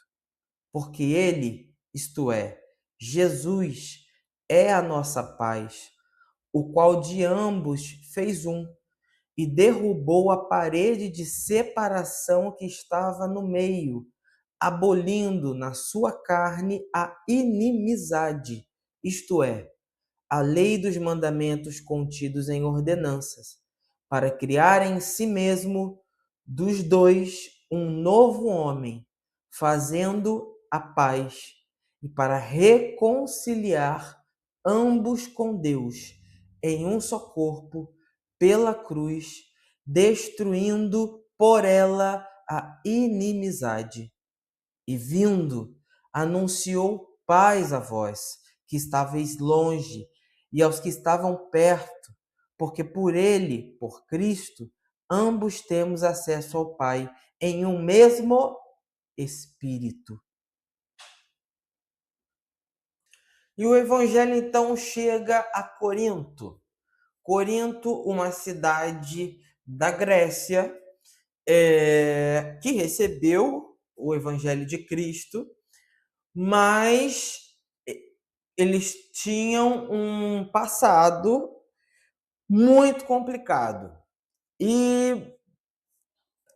porque ele, isto é, Jesus, é a nossa paz, o qual de ambos fez um, e derrubou a parede de separação que estava no meio, abolindo na sua carne a inimizade, isto é, a lei dos mandamentos contidos em ordenanças, para criar em si mesmo dos dois um novo homem, fazendo a paz, e para reconciliar ambos com Deus em um só corpo, pela cruz, destruindo por ela a inimizade. E vindo, anunciou paz a vós, que estáveis longe, e aos que estavam perto, porque por ele, por Cristo, ambos temos acesso ao Pai em um mesmo Espírito. E o Evangelho então chega a Corinto. Corinto, uma cidade da Grécia, que recebeu o Evangelho de Cristo, mas eles tinham um passado muito complicado. E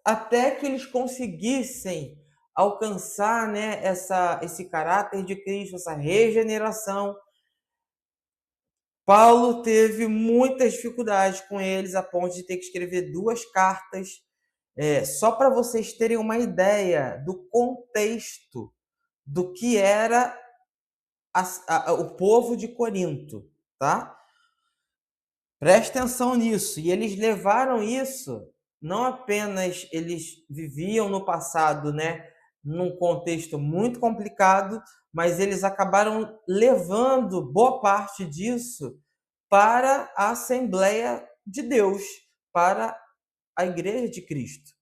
até que eles conseguissem alcançar, né, esse caráter de Cristo, essa regeneração, Paulo teve muitas dificuldades com eles, a ponto de ter que escrever 2 cartas, só para vocês terem uma ideia do contexto do que era o povo de Corinto, tá? Preste atenção nisso. E eles levaram isso, não apenas eles viviam no passado, né, num contexto muito complicado, mas eles acabaram levando boa parte disso para a Assembleia de Deus, para a Igreja de Cristo.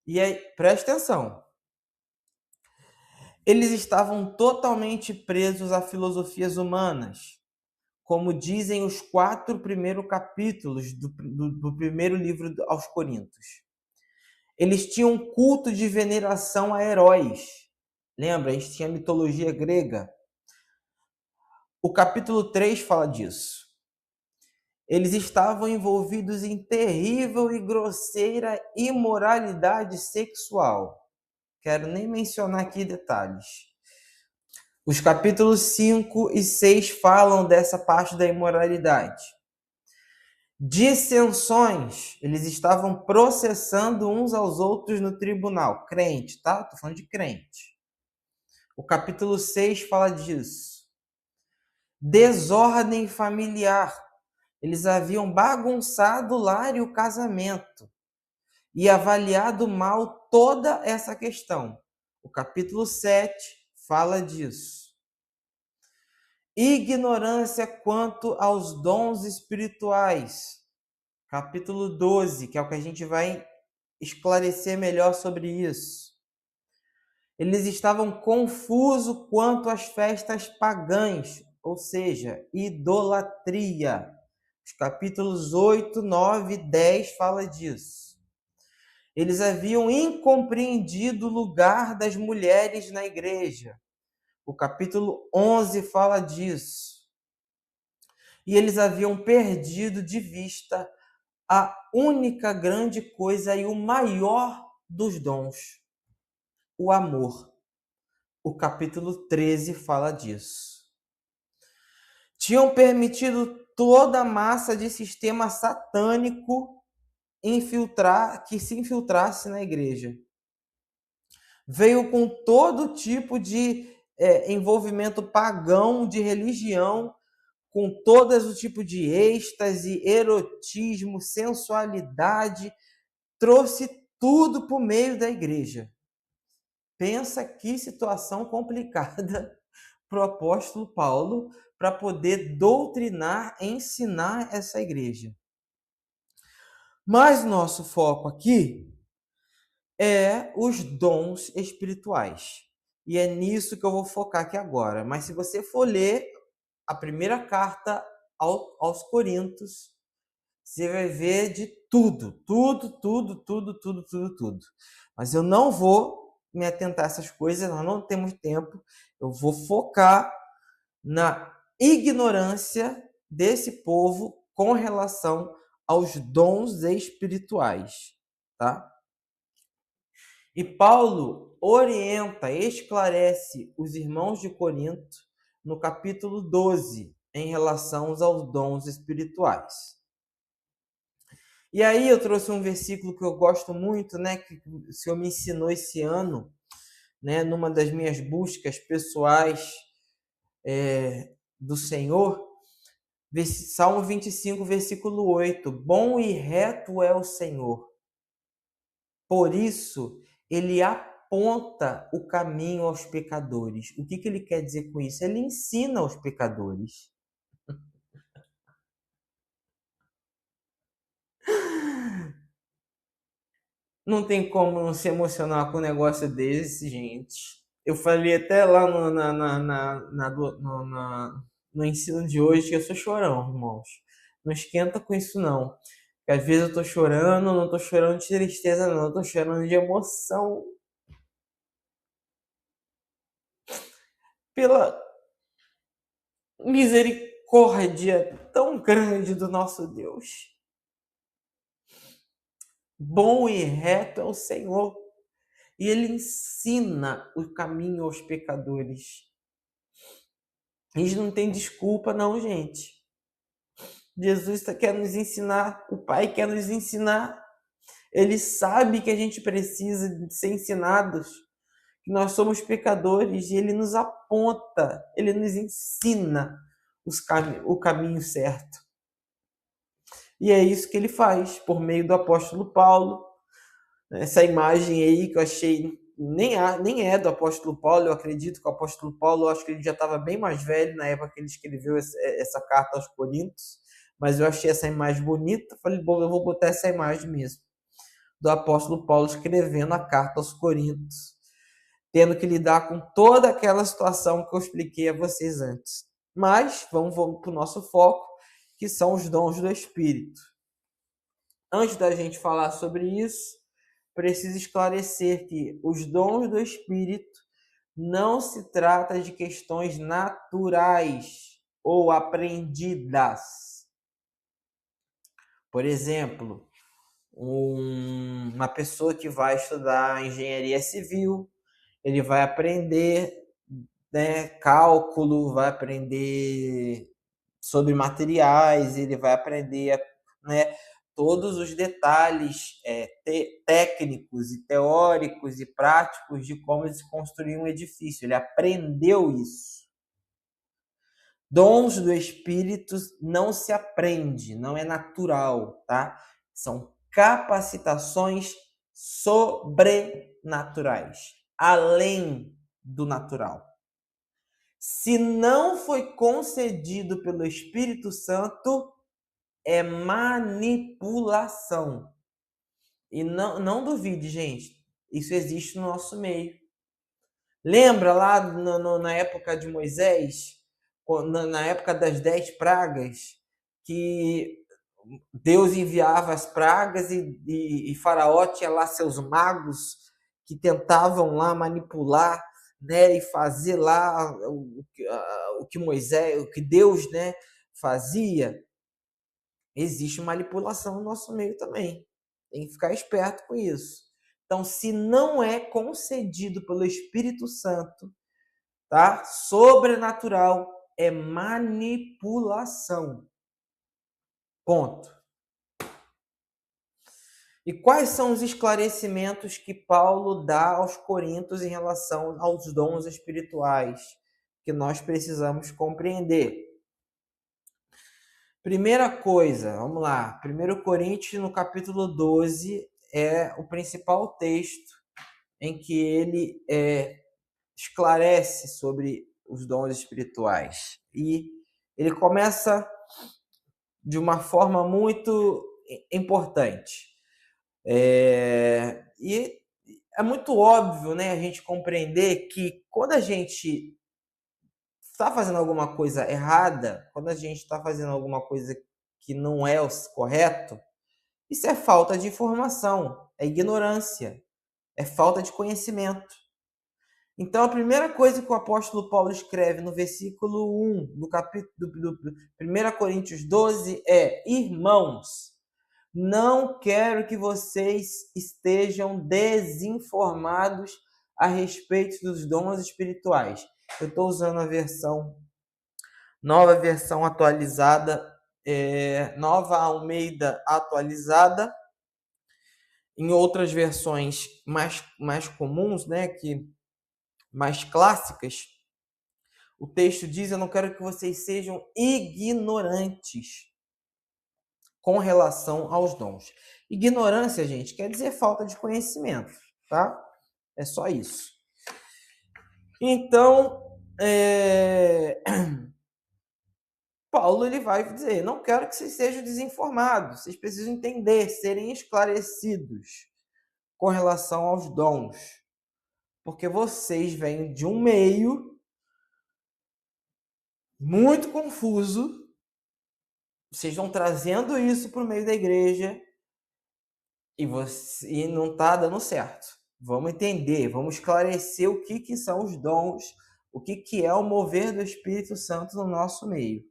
E aí, preste atenção. Eles estavam totalmente presos a filosofias humanas, como dizem os 4 primeiros capítulos do primeiro livro aos Coríntios. Eles tinham um culto de veneração a heróis. Lembra? A gente tinha a mitologia grega. O capítulo 3 fala disso. Eles estavam envolvidos em terrível e grosseira imoralidade sexual. Quero nem mencionar aqui detalhes. Os capítulos 5 e 6 falam dessa parte da imoralidade. Dissensões, eles estavam processando uns aos outros no tribunal. Crente, tá? Tô falando de crente. O capítulo 6 fala disso. Desordem familiar. Eles haviam bagunçado o lar e o casamento e avaliado mal toda essa questão. O capítulo 7 fala disso. Ignorância quanto aos dons espirituais. Capítulo 12, que é o que a gente vai esclarecer melhor sobre isso. Eles estavam confusos quanto às festas pagãs, ou seja, idolatria. Os capítulos 8, 9 e 10 fala disso. Eles haviam incompreendido o lugar das mulheres na igreja. O capítulo 11 fala disso. E eles haviam perdido de vista a única grande coisa e o maior dos dons, o amor. O capítulo 13 fala disso. tinham permitido toda a massa de sistema satânico que se infiltrasse na igreja. Veio com todo tipo de envolvimento pagão de religião, com todo o tipo de êxtase, erotismo, sensualidade, trouxe tudo para o meio da igreja. Pensa que situação complicada para o apóstolo Paulo para poder doutrinar, ensinar essa igreja. Mas nosso foco aqui é os dons espirituais. E é nisso que eu vou focar aqui agora. Mas se você for ler a primeira carta aos Coríntios, você vai ver de tudo. Mas eu não vou me atentar a essas coisas, nós não temos tempo. Eu vou focar na ignorância desse povo com relação aos dons espirituais, tá? E Paulo orienta, esclarece os irmãos de Corinto no capítulo 12, em relação aos dons espirituais. E aí eu trouxe um versículo que eu gosto muito, né, que o Senhor me ensinou esse ano, né, numa das minhas buscas pessoais do Senhor, Salmo 25, versículo 8. Bom e reto é o Senhor, por isso ele aponta o caminho aos pecadores. O que ele quer dizer com isso? Ele ensina aos pecadores. Não tem como não se emocionar com um negócio desse, gente. Eu falei até lá no ensino de hoje que eu sou chorão, irmãos. Não esquenta com isso, não. Porque às vezes eu tô chorando, não tô chorando de tristeza, não. Eu tô chorando de emoção. Pela misericórdia tão grande do nosso Deus. Bom e reto é o Senhor. E Ele ensina o caminho aos pecadores. A gente não tem desculpa, não, gente. Jesus quer nos ensinar, o Pai quer nos ensinar. Ele sabe que a gente precisa de ser ensinados, que nós somos pecadores, e Ele nos aponta, Ele nos ensina o caminho certo. E é isso que Ele faz, por meio do apóstolo Paulo. Essa imagem aí que eu achei, nem é do apóstolo Paulo, eu acredito que o apóstolo Paulo, eu acho que ele já estava bem mais velho na época que ele escreveu essa carta aos Coríntios, mas eu achei essa imagem bonita, falei, bom, eu vou botar essa imagem mesmo, do apóstolo Paulo escrevendo a carta aos Coríntios, tendo que lidar com toda aquela situação que eu expliquei a vocês antes. Mas vamos para o nosso foco, que são os dons do Espírito. Antes da gente falar sobre isso, preciso esclarecer que os dons do Espírito não se trata de questões naturais ou aprendidas. Por exemplo, uma pessoa que vai estudar engenharia civil, ele vai aprender, né, cálculo, vai aprender sobre materiais, ele vai aprender, né, todos os detalhes técnicos e teóricos e práticos de como se construir um edifício. Ele aprendeu isso. Dons do Espírito não se aprende, não é natural, tá? São capacitações sobrenaturais, além do natural. Se não foi concedido pelo Espírito Santo, é manipulação. E não duvide, gente, isso existe no nosso meio. Lembra lá na época de Moisés, na época das 10 pragas, que Deus enviava as pragas e Faraó tinha lá seus magos que tentavam lá manipular, né, e fazer lá o que Moisés, o que Deus, né, fazia. Existe manipulação no nosso meio também. Tem que ficar esperto com isso. Então, se não é concedido pelo Espírito Santo, tá? Sobrenatural, é manipulação. Ponto. E quais são os esclarecimentos que Paulo dá aos Coríntios em relação aos dons espirituais que nós precisamos compreender? Primeira coisa, vamos lá. 1 Coríntios, no capítulo 12, é o principal texto em que ele esclarece sobre os dons espirituais. E ele começa de uma forma muito importante. E é muito óbvio, né, a gente compreender que quando a gente está fazendo alguma coisa errada, quando a gente está fazendo alguma coisa que não é o correto, isso é falta de informação, é ignorância, é falta de conhecimento. Então, a primeira coisa que o apóstolo Paulo escreve no versículo 1 do capítulo do 1 Coríntios 12 é: irmãos, não quero que vocês estejam desinformados a respeito dos dons espirituais. Eu estou usando a nova versão atualizada, Nova Almeida atualizada. Em outras versões mais comuns, né, mais clássicas, o texto diz: eu não quero que vocês sejam ignorantes com relação aos dons. Ignorância, gente, quer dizer falta de conhecimento, tá? É só isso. Então, Paulo ele vai dizer: não quero que vocês sejam desinformados, vocês precisam entender, serem esclarecidos com relação aos dons, porque vocês vêm de um meio muito confuso, vocês estão trazendo isso para o meio da igreja e não está dando certo. Vamos entender, vamos esclarecer o que são os dons, o que é o mover do Espírito Santo no nosso meio.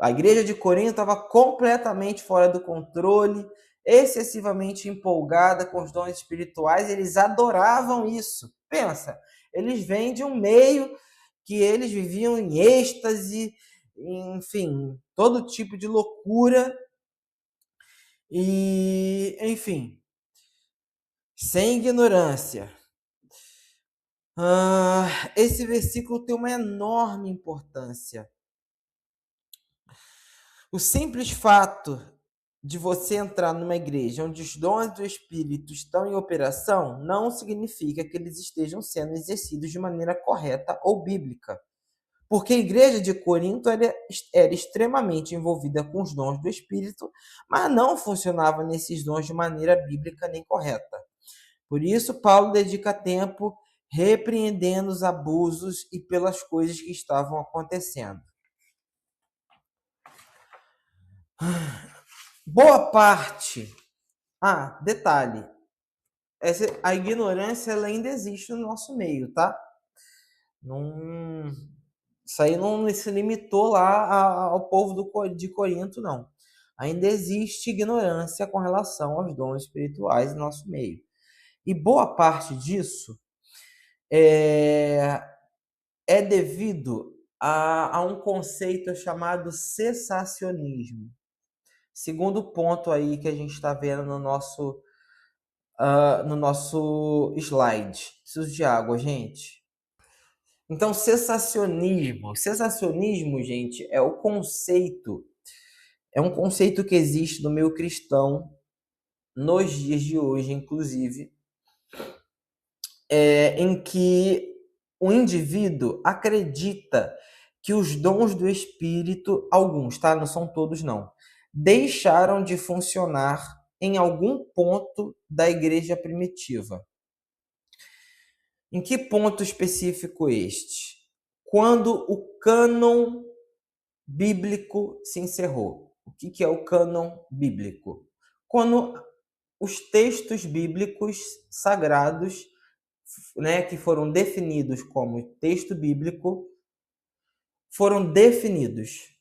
A igreja de Corinto estava completamente fora do controle, excessivamente empolgada com os dons espirituais, eles adoravam isso. Pensa, eles vêm de um meio que eles viviam em êxtase, enfim, todo tipo de loucura, e, enfim, sem ignorância. Esse versículo tem uma enorme importância. O simples fato de você entrar numa igreja onde os dons do Espírito estão em operação não significa que eles estejam sendo exercidos de maneira correta ou bíblica. Porque a igreja de Corinto era extremamente envolvida com os dons do Espírito, mas não funcionava nesses dons de maneira bíblica nem correta. Por isso, Paulo dedica tempo repreendendo os abusos e pelas coisas que estavam acontecendo. Boa parte... detalhe. A ignorância ela ainda existe no nosso meio, tá? Isso aí não se limitou lá ao povo de Corinto, não. Ainda existe ignorância com relação aos dons espirituais no nosso meio. E boa parte disso é devido a um conceito chamado cessacionismo. Segundo ponto aí que a gente está vendo no nosso slide. Preciso de água, gente. Então, cessacionismo, gente, é um conceito que existe no meio cristão, nos dias de hoje, inclusive, em que o indivíduo acredita que os dons do Espírito, alguns, tá? Não são todos, não, deixaram de funcionar em algum ponto da igreja primitiva. Em que ponto específico este? Quando o cânon bíblico se encerrou. O que é o cânon bíblico? Quando os textos bíblicos sagrados, né, que foram definidos como texto bíblico, foram definidos.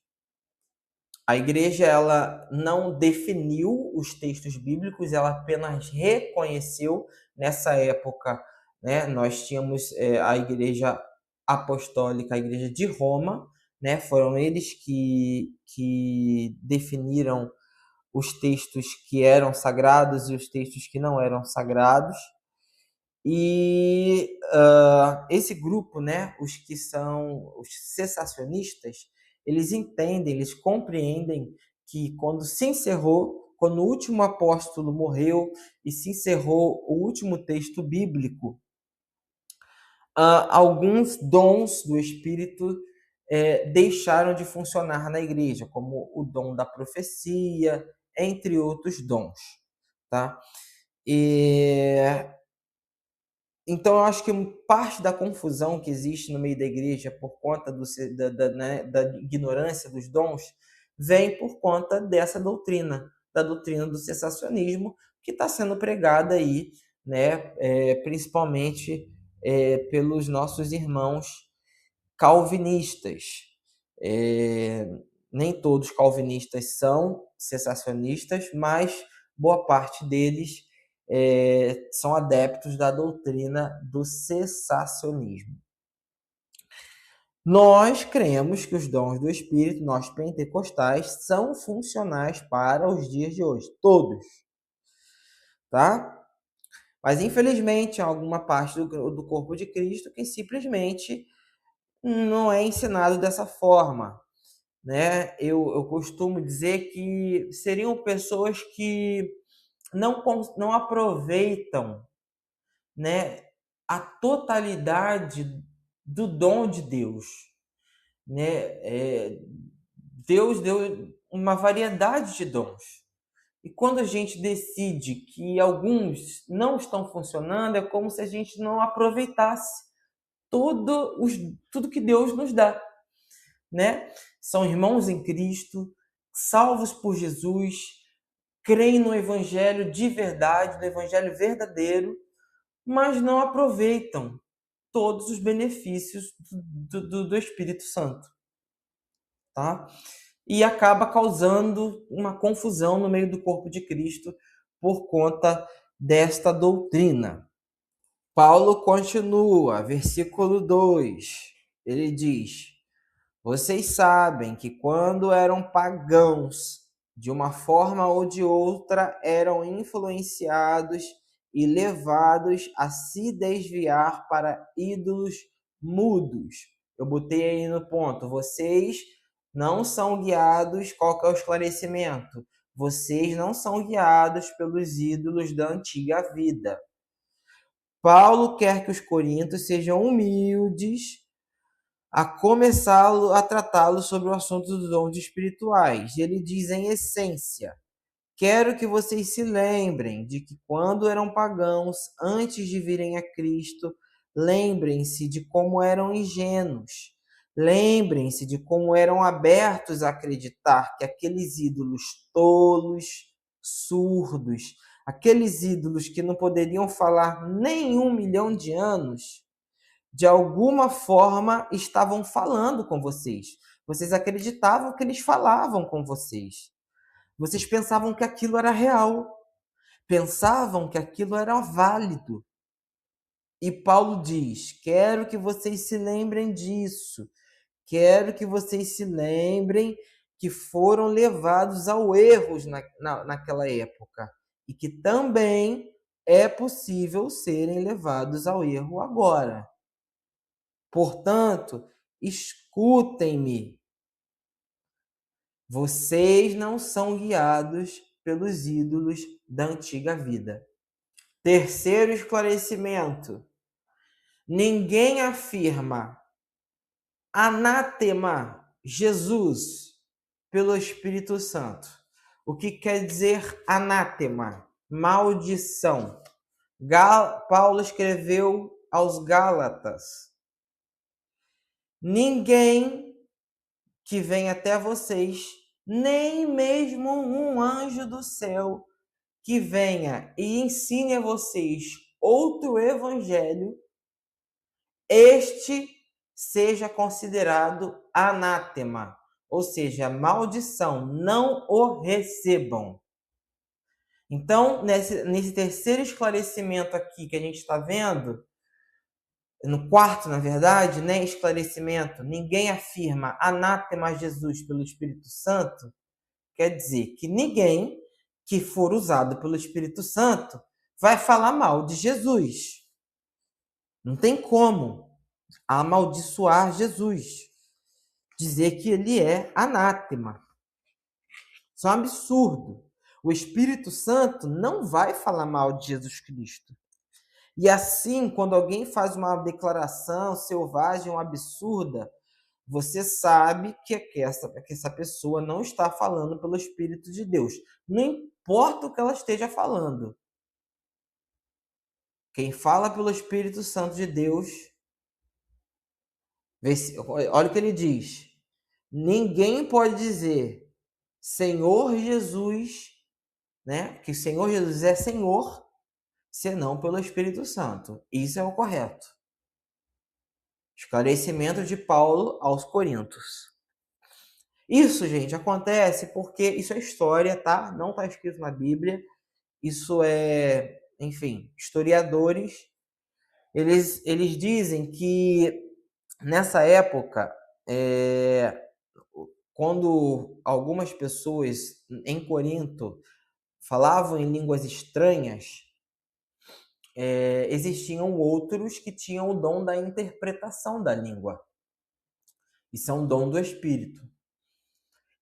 A igreja ela não definiu os textos bíblicos, ela apenas reconheceu. Nessa época, né, nós tínhamos a igreja Apostólica, a Igreja de Roma, né? Foram eles que definiram os textos que eram sagrados e os textos que não eram sagrados. E esse grupo, né, os que são os cessacionistas, eles entendem, eles compreendem que quando o último apóstolo morreu e se encerrou o último texto bíblico, alguns dons do Espírito deixaram de funcionar na igreja, como o dom da profecia, entre outros dons, tá? Então, eu acho que parte da confusão que existe no meio da igreja por conta da ignorância dos dons vem por conta dessa doutrina, da doutrina do cessacionismo, que está sendo pregada aí, né, principalmente pelos nossos irmãos calvinistas. Nem todos calvinistas são cessacionistas, mas boa parte deles são adeptos da doutrina do cessacionismo. Nós cremos que os dons do Espírito, nós pentecostais, são funcionais para os dias de hoje, todos, tá? Mas, infelizmente, há alguma parte do corpo de Cristo que simplesmente não é ensinado dessa forma, né? Eu costumo dizer que seriam pessoas que não aproveitam, né, a totalidade do dom de Deus, né? Deus deu uma variedade de dons. E quando a gente decide que alguns não estão funcionando, é como se a gente não aproveitasse tudo que Deus nos dá, né? São irmãos em Cristo, salvos por Jesus, creem no Evangelho de verdade, no Evangelho verdadeiro, mas não aproveitam todos os benefícios do Espírito Santo, tá? E acaba causando uma confusão no meio do corpo de Cristo por conta desta doutrina. Paulo continua, versículo 2, ele diz: vocês sabem que quando eram pagãos, de uma forma ou de outra, eram influenciados e levados a se desviar para ídolos mudos. Eu botei aí no ponto. Vocês não são guiados. Qual que é o esclarecimento? Vocês não são guiados pelos ídolos da antiga vida. Paulo quer que os coríntios sejam humildes, a começar a tratá-lo sobre o assunto dos dons espirituais. Ele diz, em essência: quero que vocês se lembrem de que quando eram pagãos, antes de virem a Cristo, lembrem-se de como eram ingênuos. Lembrem-se de como eram abertos a acreditar que aqueles ídolos tolos, surdos, aqueles ídolos que não poderiam falar nem 1 milhão de anos, de alguma forma estavam falando com vocês. Vocês acreditavam que eles falavam com vocês. Vocês pensavam que aquilo era real. Pensavam que aquilo era válido. E Paulo diz: quero que vocês se lembrem disso. Quero que vocês se lembrem que foram levados ao erro naquela época. E que também é possível serem levados ao erro agora. Portanto, escutem-me. Vocês não são guiados pelos ídolos da antiga vida. Terceiro esclarecimento. Ninguém afirma anátema Jesus pelo Espírito Santo. O que quer dizer anátema? Maldição. Paulo escreveu aos Gálatas: ninguém que vem até vocês, nem mesmo um anjo do céu que venha e ensine a vocês outro evangelho, este seja considerado anátema, ou seja, maldição, não o recebam. Então, nesse terceiro esclarecimento aqui que a gente está vendo, no quarto, na verdade, né, esclarecimento, ninguém afirma anátema a Jesus pelo Espírito Santo, quer dizer que ninguém que for usado pelo Espírito Santo vai falar mal de Jesus. Não tem como amaldiçoar Jesus, dizer que ele é anátema. Isso é um absurdo. O Espírito Santo não vai falar mal de Jesus Cristo. E assim, quando alguém faz uma declaração selvagem ou absurda, você sabe que essa pessoa não está falando pelo Espírito de Deus. Não importa o que ela esteja falando. Quem fala pelo Espírito Santo de Deus, olha o que ele diz. Ninguém pode dizer Senhor Jesus, né? Que Senhor Jesus é Senhor, senão pelo Espírito Santo. Isso é o correto. Esclarecimento de Paulo aos Coríntios. Isso, gente, acontece porque isso é história, tá? Não está escrito na Bíblia. Isso é, enfim, historiadores. Eles dizem que nessa época, quando algumas pessoas em Corinto falavam em línguas estranhas, existiam outros que tinham o dom da interpretação da língua. Isso é um dom do Espírito.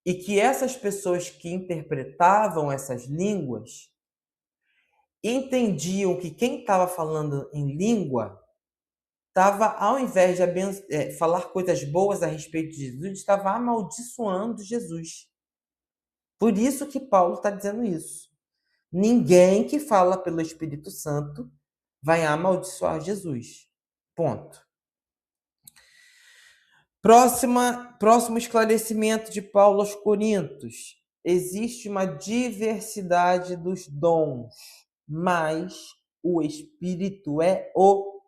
E que essas pessoas que interpretavam essas línguas entendiam que quem estava falando em língua estava, ao invés de falar coisas boas a respeito de Jesus, estava amaldiçoando Jesus. Por isso que Paulo está dizendo isso. Ninguém que fala pelo Espírito Santo vai amaldiçoar Jesus. Ponto. Próximo esclarecimento de Paulo aos Coríntios. Existe uma diversidade dos dons, mas o Espírito é o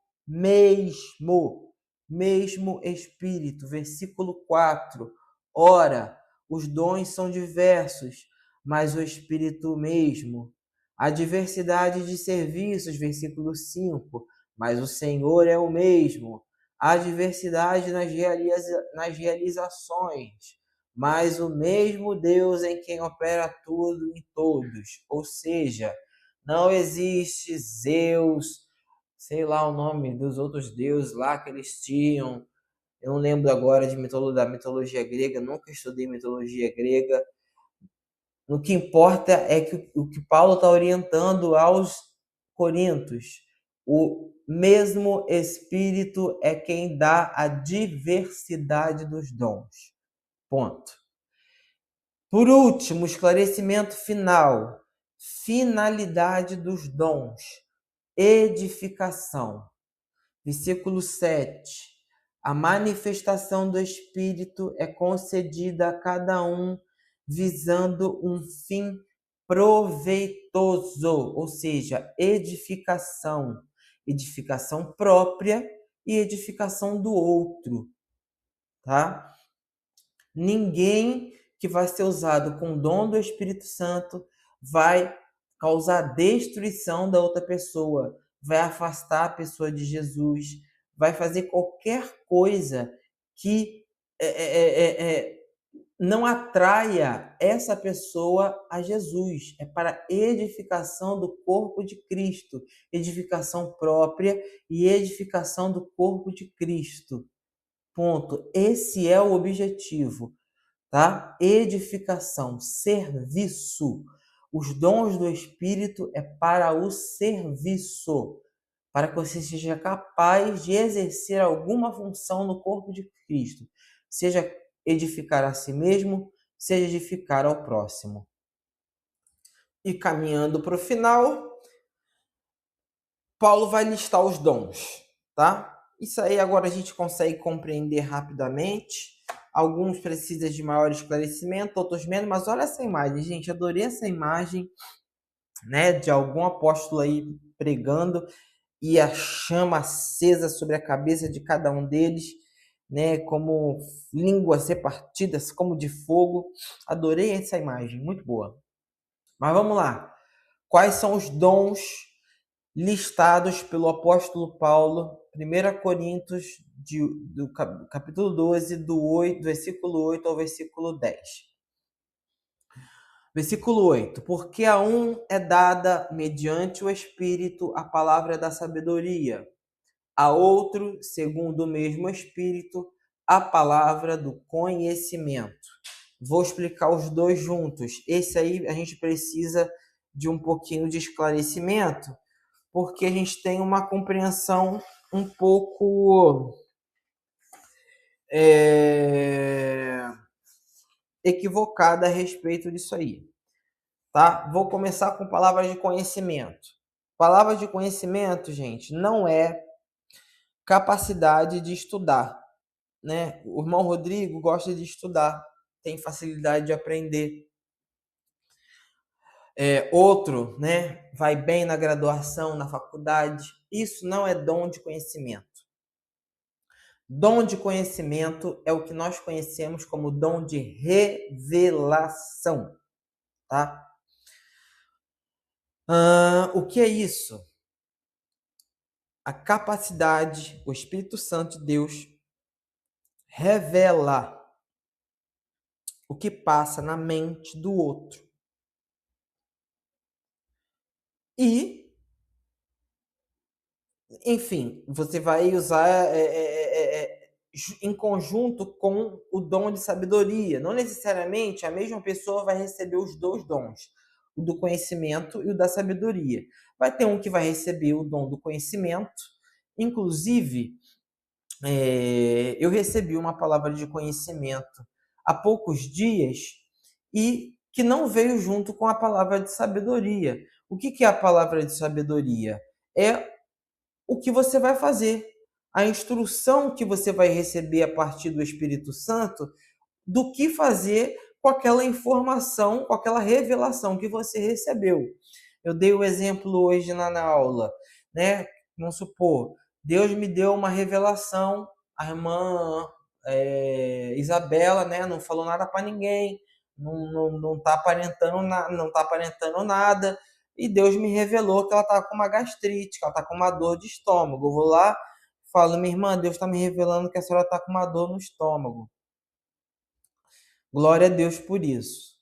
mesmo Espírito. Versículo 4. Ora, os dons são diversos, mas o Espírito mesmo. A diversidade de serviços, versículo 5, mas o Senhor é o mesmo. Há diversidade nas realizações, mas o mesmo Deus em quem opera tudo em todos. Ou seja, não existe Zeus, sei lá o nome dos outros deuses lá que eles tinham. Eu não lembro agora da mitologia grega, nunca estudei mitologia grega. O que importa é que o que Paulo está orientando aos Coríntios, o mesmo Espírito é quem dá a diversidade dos dons. Ponto. Por último, esclarecimento final. Finalidade dos dons. Edificação. Versículo 7. A manifestação do Espírito é concedida a cada um visando um fim proveitoso, ou seja, edificação própria e edificação do outro, tá? Ninguém que vai ser usado com o dom do Espírito Santo vai causar destruição da outra pessoa, vai afastar a pessoa de Jesus, vai fazer qualquer coisa que não atraia essa pessoa a Jesus. É para edificação do corpo de Cristo, edificação própria e edificação do corpo de Cristo. Ponto. Esse é o objetivo, tá? Edificação, serviço. Os dons do Espírito é para o serviço, para que você seja capaz de exercer alguma função no corpo de Cristo, seja edificar a si mesmo, seja edificar ao próximo. E caminhando para o final, Paulo vai listar os dons, tá? Isso aí agora a gente consegue compreender rapidamente. Alguns precisam de maior esclarecimento, outros menos, mas olha essa imagem, gente, adorei essa imagem, né, de algum apóstolo aí pregando e a chama acesa sobre a cabeça de cada um deles, né, como línguas repartidas, como de fogo. Adorei essa imagem, muito boa. Mas vamos lá. Quais são os dons listados pelo apóstolo Paulo 1 Coríntios, do capítulo 12, do versículo 8 ao versículo 10. Versículo 8: porque a um é dada, mediante o Espírito, a palavra da sabedoria, a outro, segundo o mesmo Espírito, a palavra do conhecimento. Vou explicar os dois juntos. Esse aí a gente precisa de um pouquinho de esclarecimento, porque a gente tem uma compreensão um pouco equivocada a respeito disso aí, tá? Vou começar com palavras de conhecimento. Palavras de conhecimento, gente, não é capacidade de estudar, né? O irmão Rodrigo gosta de estudar, tem facilidade de aprender. Outro, né, vai bem na graduação, na faculdade. Isso não é dom de conhecimento. Dom de conhecimento é o que nós conhecemos como dom de revelação, tá? O que é isso? A capacidade, o Espírito Santo de Deus revela o que passa na mente do outro. E, enfim, você vai usar em conjunto com o dom de sabedoria. Não necessariamente a mesma pessoa vai receber os dois dons, o do conhecimento e o da sabedoria. Vai ter um que vai receber o dom do conhecimento. Inclusive, eu recebi uma palavra de conhecimento há poucos dias e que não veio junto com a palavra de sabedoria. O que é a palavra de sabedoria? É o que você vai fazer, a instrução que você vai receber a partir do Espírito Santo do que fazer com aquela informação, com aquela revelação que você recebeu. Eu dei o exemplo hoje na aula, né? Vamos supor, Deus me deu uma revelação, a irmã Isabela, né? Não falou nada para ninguém, não tá aparentando nada, e Deus me revelou que ela tá com uma gastrite, que ela tá com uma dor de estômago. Eu vou lá, falo, minha irmã, Deus está me revelando que a senhora tá com uma dor no estômago. Glória a Deus por isso.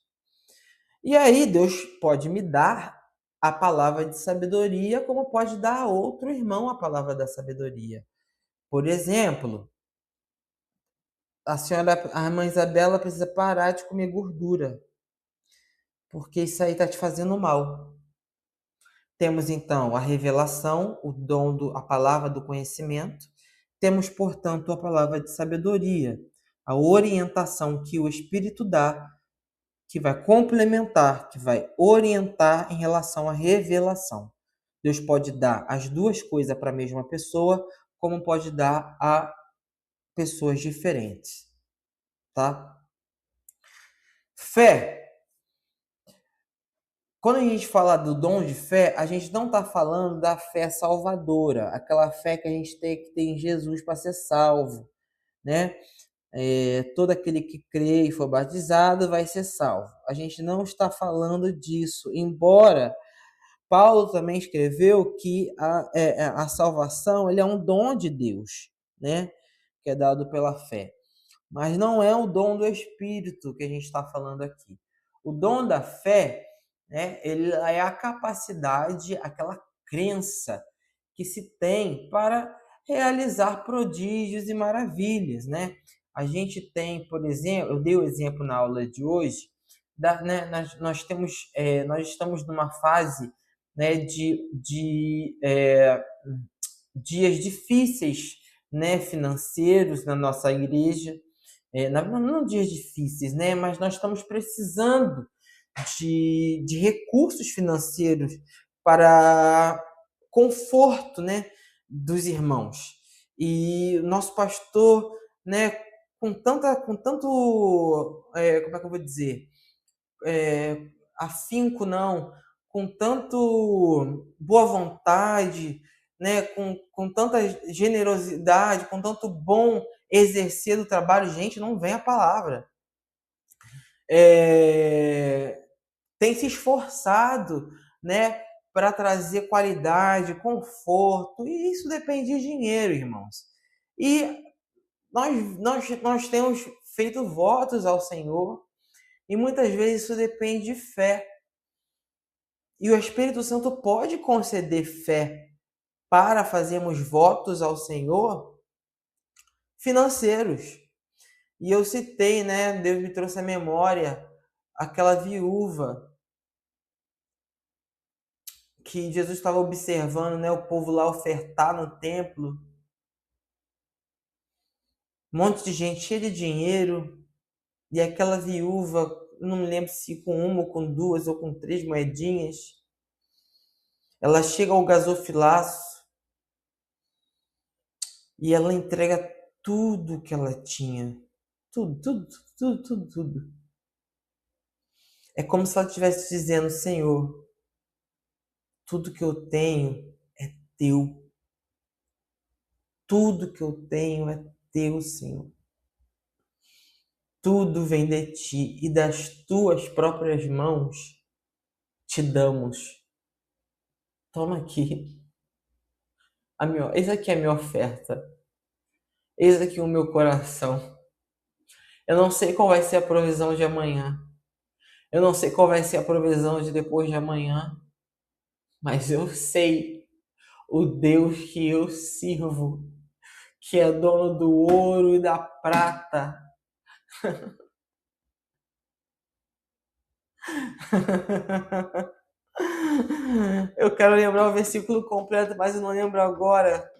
E aí Deus pode me dar a palavra de sabedoria, como pode dar a outro irmão a palavra da sabedoria. Por exemplo, a irmã Isabela precisa parar de comer gordura, porque isso aí está te fazendo mal. Temos então a revelação, o dom, a palavra do conhecimento. Temos, portanto, a palavra de sabedoria, a orientação que o Espírito dá, que vai complementar, que vai orientar em relação à revelação. Deus pode dar as duas coisas para a mesma pessoa, como pode dar a pessoas diferentes, tá? Fé. Quando a gente fala do dom de fé, a gente não está falando da fé salvadora, aquela fé que a gente tem que ter em Jesus para ser salvo, né? Todo aquele que crê e for batizado vai ser salvo. A gente não está falando disso, embora Paulo também escreveu que a salvação ele é um dom de Deus, né? Que é dado pela fé. Mas não é o dom do Espírito que a gente está falando aqui. O dom da fé, né? Ele é a capacidade, aquela crença que se tem para realizar prodígios e maravilhas, né? A gente tem, por exemplo, eu dei o exemplo na aula de hoje, né, nós estamos numa fase, né, de dias difíceis, né, financeiros na nossa igreja, não dias difíceis, né, mas nós estamos precisando de recursos financeiros para conforto, né, dos irmãos. E o nosso pastor, né, com tanto, como é que eu vou dizer, afinco não, com tanto boa vontade, né, com tanta generosidade, com tanto bom exercer do trabalho, gente, não vem a palavra. Tem se esforçado, né, para trazer qualidade, conforto, e isso depende de dinheiro, irmãos. E nós temos feito votos ao Senhor, e muitas vezes isso depende de fé. E o Espírito Santo pode conceder fé para fazermos votos ao Senhor financeiros. E eu citei, né? Deus me trouxe à memória aquela viúva que Jesus estava observando, né? O povo lá ofertar no templo. Um monte de gente cheia de dinheiro. E aquela viúva, não me lembro se com uma ou com duas ou com 3 moedinhas, ela chega ao gasofilaço e ela entrega tudo que ela tinha. Tudo. É como se ela estivesse dizendo: Senhor, tudo que eu tenho é teu. Tudo que eu tenho é teu, Senhor. Tudo vem de ti e das tuas próprias mãos te damos. Toma aqui. Eis aqui a minha oferta. Eis aqui o meu coração. Eu não sei qual vai ser a provisão de amanhã. Eu não sei qual vai ser a provisão de depois de amanhã. Mas eu sei o Deus que eu sirvo, que é dono do ouro e da prata. Eu quero lembrar o versículo completo, mas eu não lembro agora.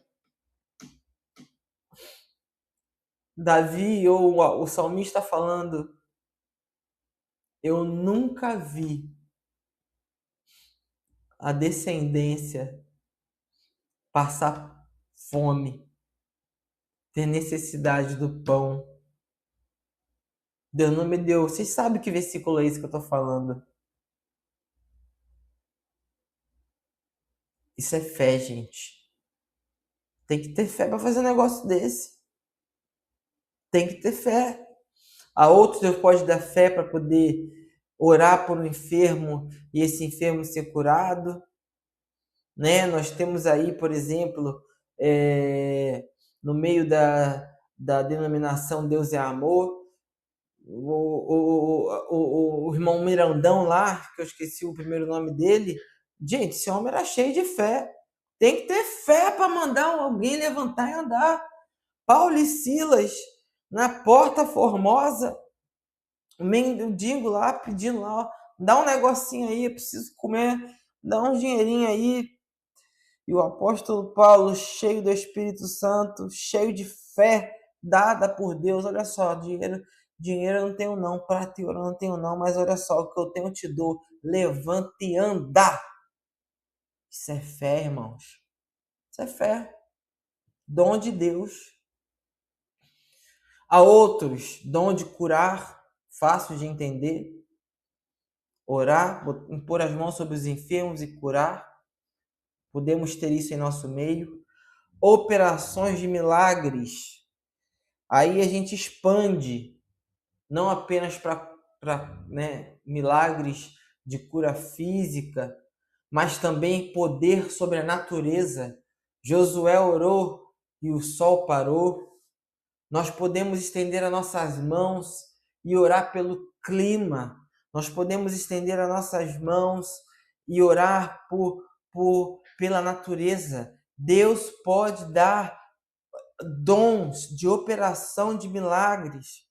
Davi ou o salmista falando: eu nunca vi a descendência passar fome, ter necessidade do pão. Deus não me deu. Vocês sabem que versículo é esse que eu estou falando? Isso é fé, gente. Tem que ter fé para fazer um negócio desse. Tem que ter fé. A outros Deus pode dar fé para poder orar por um enfermo e esse enfermo ser curado, né? Nós temos aí, por exemplo, no meio da denominação Deus é Amor, o irmão Mirandão lá, que eu esqueci o primeiro nome dele. Gente, esse homem era cheio de fé. Tem que ter fé para mandar alguém levantar e andar. Paulo e Silas, na Porta Formosa, o mendigo lá pedindo lá: ó, dá um negocinho aí, eu preciso comer, dá um dinheirinho aí. E o apóstolo Paulo, cheio do Espírito Santo, cheio de fé dada por Deus: olha só, dinheiro eu não tenho não, prata e ouro eu não tenho não, mas olha só, o que eu tenho eu te dou, levanta e anda. Isso é fé, irmãos. Isso é fé. Dom de Deus. Há outros, dom de curar, fácil de entender. Orar, impor as mãos sobre os enfermos e curar. Podemos ter isso em nosso meio. Operações de milagres. Aí a gente expande, não apenas para milagres de cura física, mas também poder sobre a natureza. Josué orou e o sol parou. Nós podemos estender as nossas mãos e orar pelo clima. Nós podemos estender as nossas mãos e orar pela natureza. Deus pode dar dons de operação de milagres.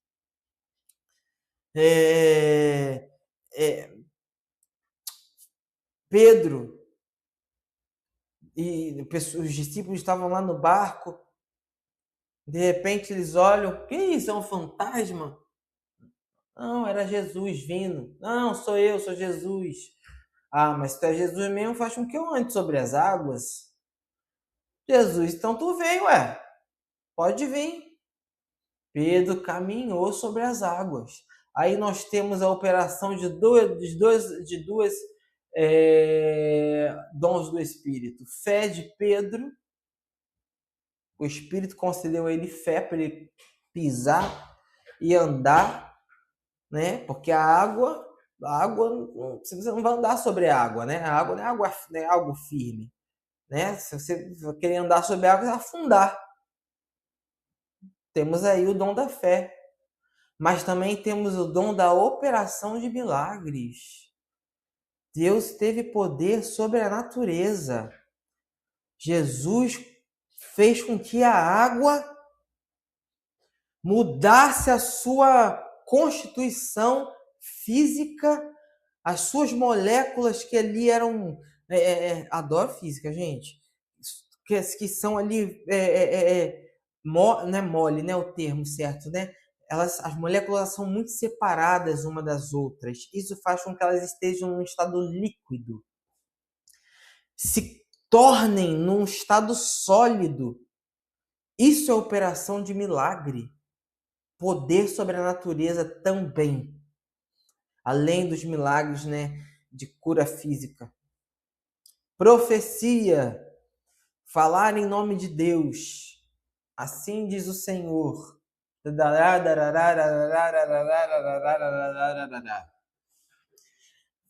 Pedro e os discípulos estavam lá no barco. De repente eles olham: que isso? É um fantasma? Não, era Jesus vindo. Não, sou eu, sou Jesus. Ah, mas se tu é Jesus mesmo, faz com que eu ande sobre as águas. Jesus, então tu vem, ué. Pode vir. Pedro caminhou sobre as águas. Aí nós temos a operação de duas dons do Espírito. Fé de Pedro. O Espírito concedeu a ele fé para ele pisar e andar, né? Porque a água A água, você não vai andar sobre a água, né? A água não é água, não é algo firme, né? Se você querer andar sobre a água, você vai afundar. Temos aí o dom da fé, mas também temos o dom da operação de milagres. Deus teve poder sobre a natureza. Jesus fez com que a água mudasse a sua constituição física, as suas moléculas que ali eram... adoro física, gente. Que são ali... não é mole, né, o termo certo, né? As moléculas são muito separadas uma das outras. Isso faz com que elas estejam num estado líquido, se tornem num estado sólido. Isso é operação de milagre. Poder sobre a natureza também. Além dos milagres, né, de cura física. Profecia. Falar em nome de Deus. Assim diz o Senhor.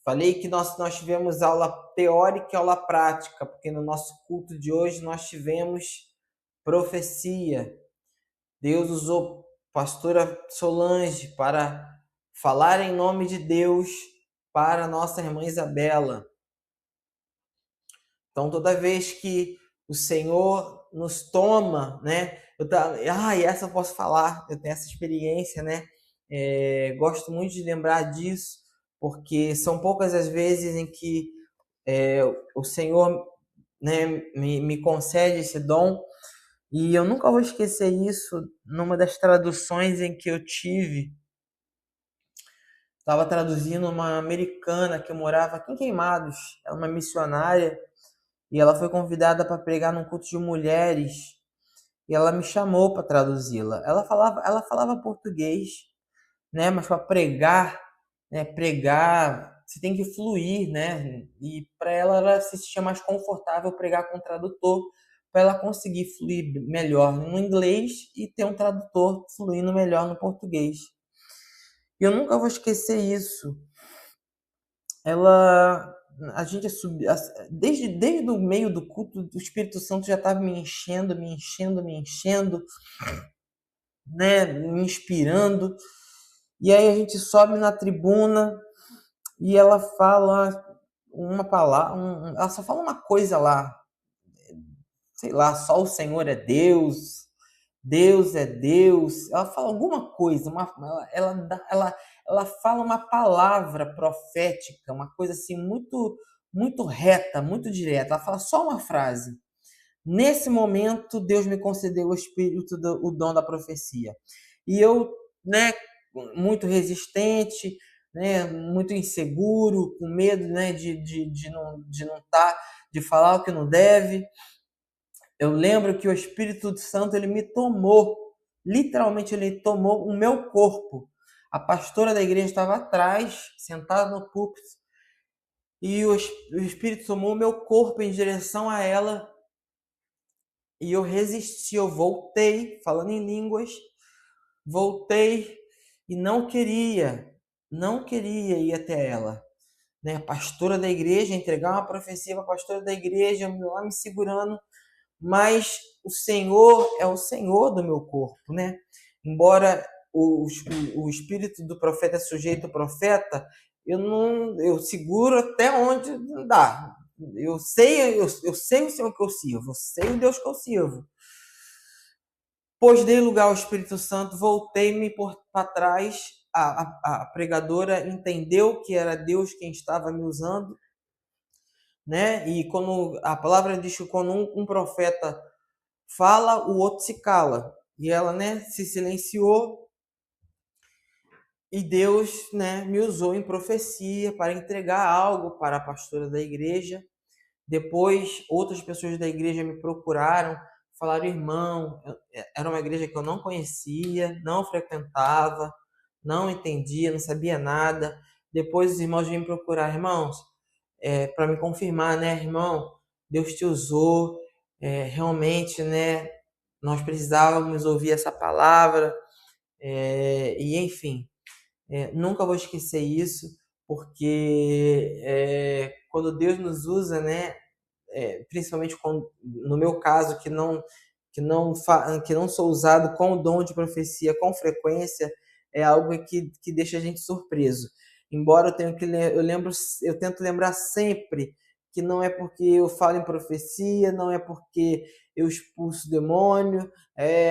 Falei que nós tivemos aula teórica e aula prática, porque no nosso culto de hoje nós tivemos profecia. Deus usou a pastora Solange para falar em nome de Deus para a nossa irmã Isabela. Então, toda vez que o Senhor nos toma, né? Essa eu posso falar, eu tenho essa experiência, né? Gosto muito de lembrar disso, porque são poucas as vezes em que o Senhor, né, me concede esse dom, e eu nunca vou esquecer isso. Numa das traduções em que eu tive, estava traduzindo uma americana que morava aqui em Queimados, ela é uma missionária, e ela foi convidada para pregar num culto de mulheres, e ela me chamou para traduzi-la. Ela falava português, né? Mas para pregar, né? Pregar, você tem que fluir, né? E para ela se sentia mais confortável pregar com o tradutor, para ela conseguir fluir melhor no inglês e ter um tradutor fluindo melhor no português. E eu nunca vou esquecer isso. A gente desde o meio do culto, o Espírito Santo já estava me enchendo, né, me inspirando. E aí a gente sobe na tribuna e ela fala uma palavra, ela só fala uma coisa lá, sei lá, só o Senhor é Deus, Deus é Deus. Ela fala alguma coisa, ela fala uma palavra profética, uma coisa assim muito, muito reta, muito direta. Ela fala só uma frase. Nesse momento, Deus me concedeu o dom da profecia. E eu, né, muito resistente, né, muito inseguro, com medo, né, de de falar o que não deve. Eu lembro que o Espírito Santo, ele me tomou, literalmente ele tomou o meu corpo. A pastora da igreja estava atrás, sentada no púlpito, e o Espírito tomou o meu corpo em direção a ela, e eu resisti, eu voltei, falando em línguas, voltei e não queria ir até ela, né? A pastora da igreja, entregar uma profecia para a pastora da igreja, lá me segurando, mas o Senhor é o Senhor do meu corpo, né? Embora o espírito do profeta é sujeito ao profeta, eu seguro até onde dá. Eu sei o Senhor que eu sirvo, eu sei o Deus que eu sirvo. Pois dei lugar ao Espírito Santo, voltei-me para trás, a pregadora entendeu que era Deus quem estava me usando, né? E quando a palavra diz que quando um profeta fala, o outro se cala. E ela, né, se silenciou, e Deus, né, me usou em profecia para entregar algo para a pastora da igreja. Depois, outras pessoas da igreja me procuraram, falaram: irmão, era uma igreja que eu não conhecia, não frequentava, não entendia, não sabia nada. Depois os irmãos vêm me procurar: irmãos, para me confirmar, né, irmão, Deus te usou, realmente, né, nós precisávamos ouvir essa palavra, e enfim, nunca vou esquecer isso, porque quando Deus nos usa, né, principalmente no meu caso, que não sou usado com o dom de profecia com frequência, é algo que deixa a gente surpreso. Embora eu tento lembrar sempre que não é porque eu falo em profecia, não é porque eu expulso o demônio,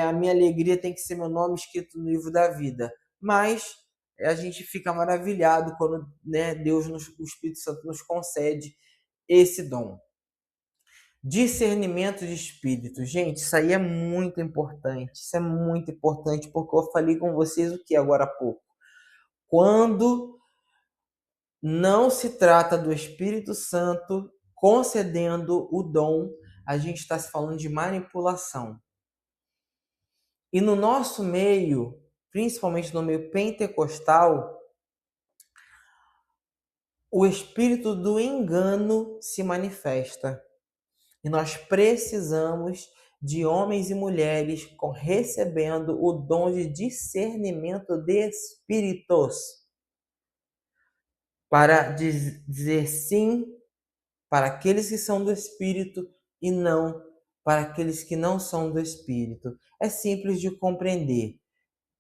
a minha alegria tem que ser meu nome escrito no livro da vida. Mas a gente fica maravilhado quando, né, o Espírito Santo nos concede esse dom. Discernimento de espírito. Gente, isso aí é muito importante. Isso é muito importante porque eu falei com vocês o que agora há pouco. Quando não se trata do Espírito Santo concedendo o dom, a gente está se falando de manipulação. E no nosso meio, principalmente no meio pentecostal, o espírito do engano se manifesta. E nós precisamos de homens e mulheres recebendo o dom de discernimento de espíritos para dizer sim para aqueles que são do Espírito e não para aqueles que não são do Espírito. É simples de compreender.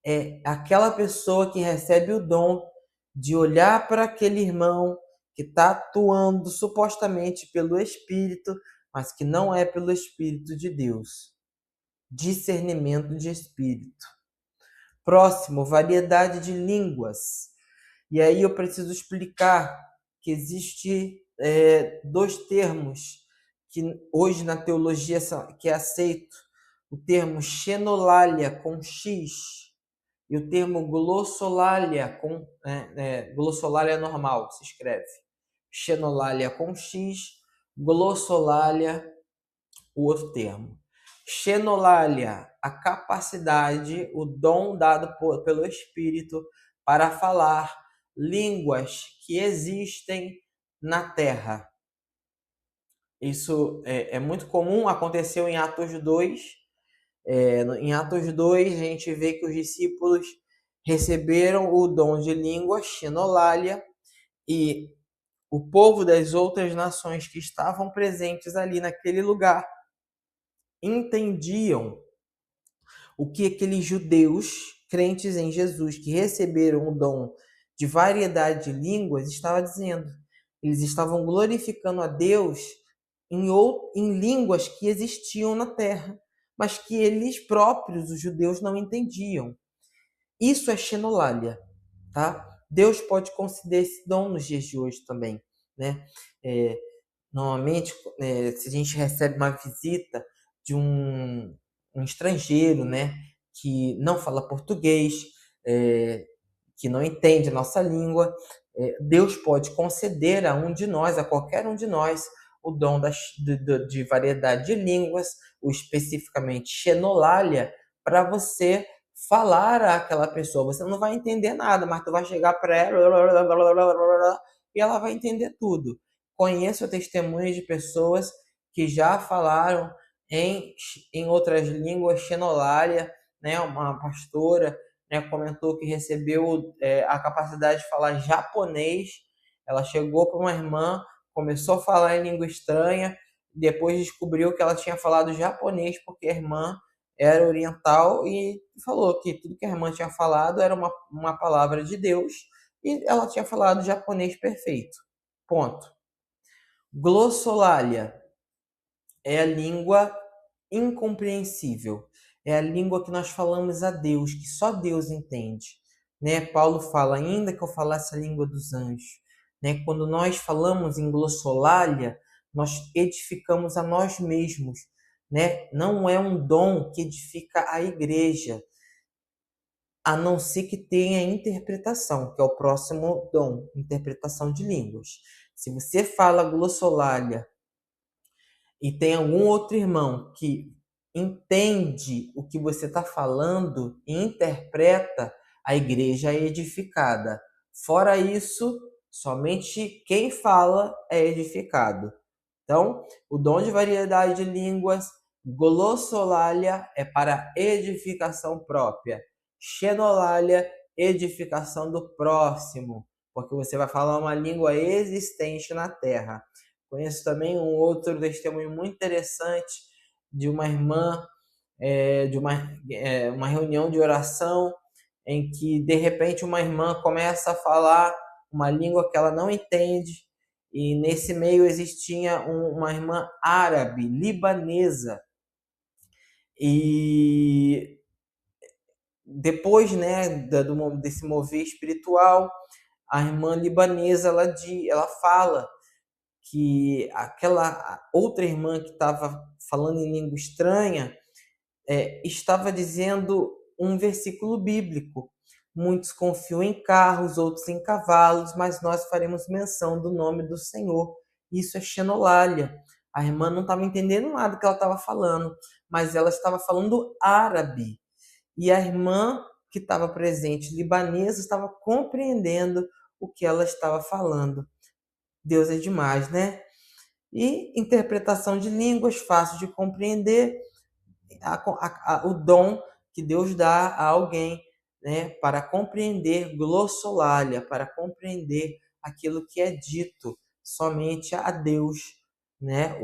É aquela pessoa que recebe o dom de olhar para aquele irmão que está atuando supostamente pelo Espírito, mas que não é pelo Espírito de Deus. Discernimento de espírito. Próximo, variedade de línguas. E aí eu preciso explicar que existe dois termos que hoje na teologia que é aceito. O termo xenolalia com X e o termo glossolalia com glossolalia normal, se escreve. Xenolalia com X, glossolalia, o outro termo. Xenolalia, a capacidade, o dom dado pelo Espírito para falar línguas que existem na Terra. Isso é muito comum, aconteceu em Atos 2. Em Atos 2, a gente vê que os discípulos receberam o dom de língua, xenolalia, e o povo das outras nações que estavam presentes ali naquele lugar entendiam o que aqueles judeus crentes em Jesus que receberam o dom de variedade de línguas estavam dizendo. Eles estavam glorificando a Deus em línguas que existiam na terra, mas que eles próprios, os judeus, não entendiam. Isso é xenolalia, tá? Deus pode conceder esse dom nos dias de hoje também, né? Normalmente, se a gente recebe uma visita de um estrangeiro, né, que não fala português, que não entende a nossa língua, Deus pode conceder a um de nós, a qualquer um de nós, o dom de variedade de línguas, ou especificamente xenolalia, para você falar àquela pessoa. Você não vai entender nada, mas tu vai chegar para ela e ela vai entender tudo. Conheço testemunhos de pessoas que já falaram em outras línguas xenolalia, né? Uma pastora, né, comentou que recebeu a capacidade de falar japonês. Ela chegou para uma irmã, começou a falar em língua estranha, depois descobriu que ela tinha falado japonês porque a irmã era oriental e falou que tudo que a irmã tinha falado era uma palavra de Deus e ela tinha falado japonês perfeito. Ponto. Glossolalia é a língua incompreensível. É a língua que nós falamos a Deus, que só Deus entende. Né? Paulo fala, ainda que eu falasse a língua dos anjos. Né? Quando nós falamos em glossolalia, nós edificamos a nós mesmos. Né? Não é um dom que edifica a igreja, a não ser que tenha interpretação, que é o próximo dom, interpretação de línguas. Se você fala glossolalia e tem algum outro irmão que entende o que você está falando e interpreta, a igreja é edificada. Fora isso, somente quem fala é edificado. Então, o dom de variedade de línguas, glossolalia, é para edificação própria. Xenolalia, edificação do próximo. porque você vai falar uma língua existente na Terra. Conheço também um outro testemunho muito interessante de uma irmã, de uma reunião de oração, em que de repente uma irmã começa a falar uma língua que ela não entende, e nesse meio existia uma irmã árabe, libanesa, e depois, né, desse mover espiritual, a irmã libanesa ela fala que aquela outra irmã que estava falando em língua estranha estava dizendo um versículo bíblico. Muitos confiam em carros, outros em cavalos, mas nós faremos menção do nome do Senhor. Isso é xenolália. A irmã não estava entendendo nada que ela estava falando, mas ela estava falando árabe. E a irmã que estava presente, libanesa, estava compreendendo o que ela estava falando. Deus é demais, né? E interpretação de línguas, fácil de compreender, o dom que Deus dá a alguém, né, para compreender glossolalia, para compreender aquilo que é dito somente a Deus, né,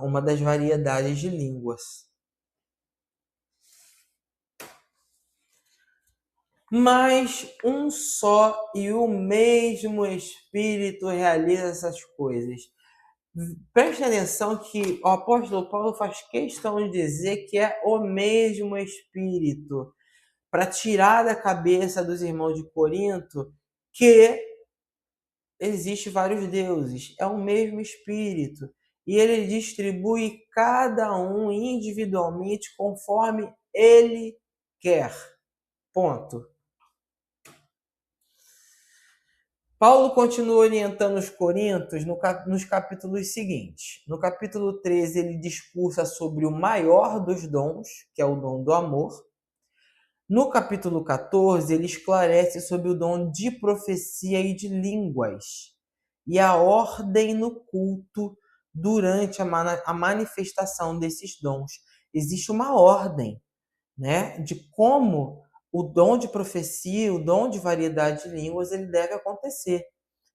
uma das variedades de línguas. Mas um só e o mesmo Espírito realiza essas coisas. Preste atenção que o apóstolo Paulo faz questão de dizer que é o mesmo Espírito, para tirar da cabeça dos irmãos de Corinto que existe vários deuses, é o mesmo Espírito, e ele distribui cada um individualmente conforme ele quer. Ponto. Paulo continua orientando os coríntios nos capítulos seguintes. No capítulo 13, ele discursa sobre o maior dos dons, que é o dom do amor. No capítulo 14, ele esclarece sobre o dom de profecia e de línguas e a ordem no culto durante a manifestação desses dons. Existe uma ordem, né, de como o dom de profecia, o dom de variedade de línguas, ele deve acontecer.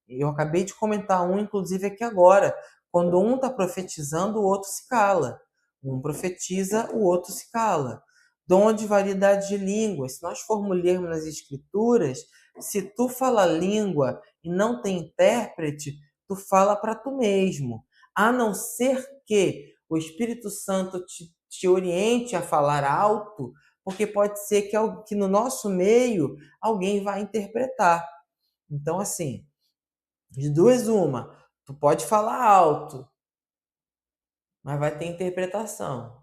Eu acabei de comentar um, inclusive, aqui agora. Quando um está profetizando, o outro se cala. Um profetiza, o outro se cala. Dom de variedade de línguas. Se nós formos lermos nas Escrituras, se tu fala língua e não tem intérprete, tu fala para tu mesmo. A não ser que o Espírito Santo te oriente a falar alto, porque pode ser que no nosso meio alguém vai interpretar. Então, assim, de duas uma, tu pode falar alto, mas vai ter interpretação.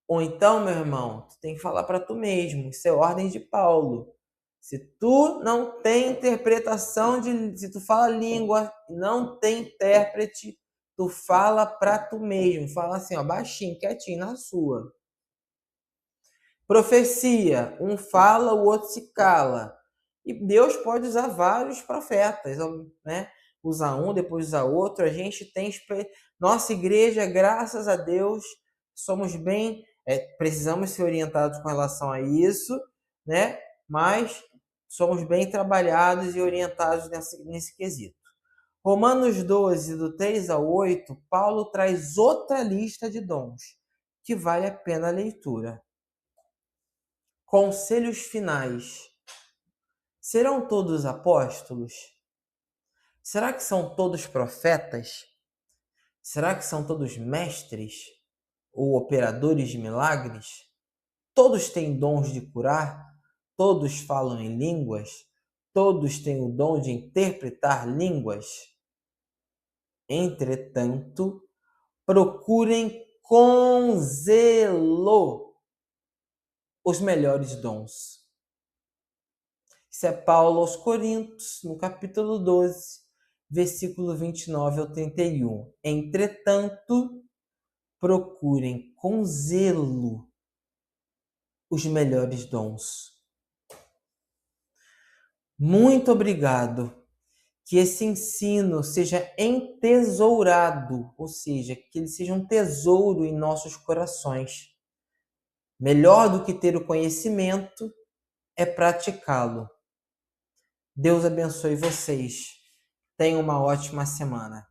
Ou então, meu irmão, tu tem que falar para tu mesmo. Isso é ordem de Paulo. Se tu não tem interpretação se tu fala língua e não tem intérprete, tu fala para tu mesmo. Fala assim, ó, baixinho, quietinho, na sua. Profecia, um fala, o outro se cala. E Deus pode usar vários profetas, né? Usar um, depois usar outro. A gente tem nossa igreja, graças a Deus, somos bem, precisamos ser orientados com relação a isso, né? Mas somos bem trabalhados e orientados nesse quesito. Romanos 12, do 3 ao 8, Paulo traz outra lista de dons, que vale a pena a leitura. Conselhos finais. Serão todos apóstolos? Será que são todos profetas? Será que são todos mestres ou operadores de milagres? Todos têm dons de curar? Todos falam em línguas? Todos têm o dom de interpretar línguas? Entretanto, procurem com zelo os melhores dons. Isso é Paulo aos Coríntios, no capítulo 12, versículo 29 ao 31. Entretanto, procurem com zelo os melhores dons. Muito obrigado. Que esse ensino seja entesourado, ou seja, que ele seja um tesouro em nossos corações. Melhor do que ter o conhecimento é praticá-lo. Deus abençoe vocês. Tenham uma ótima semana.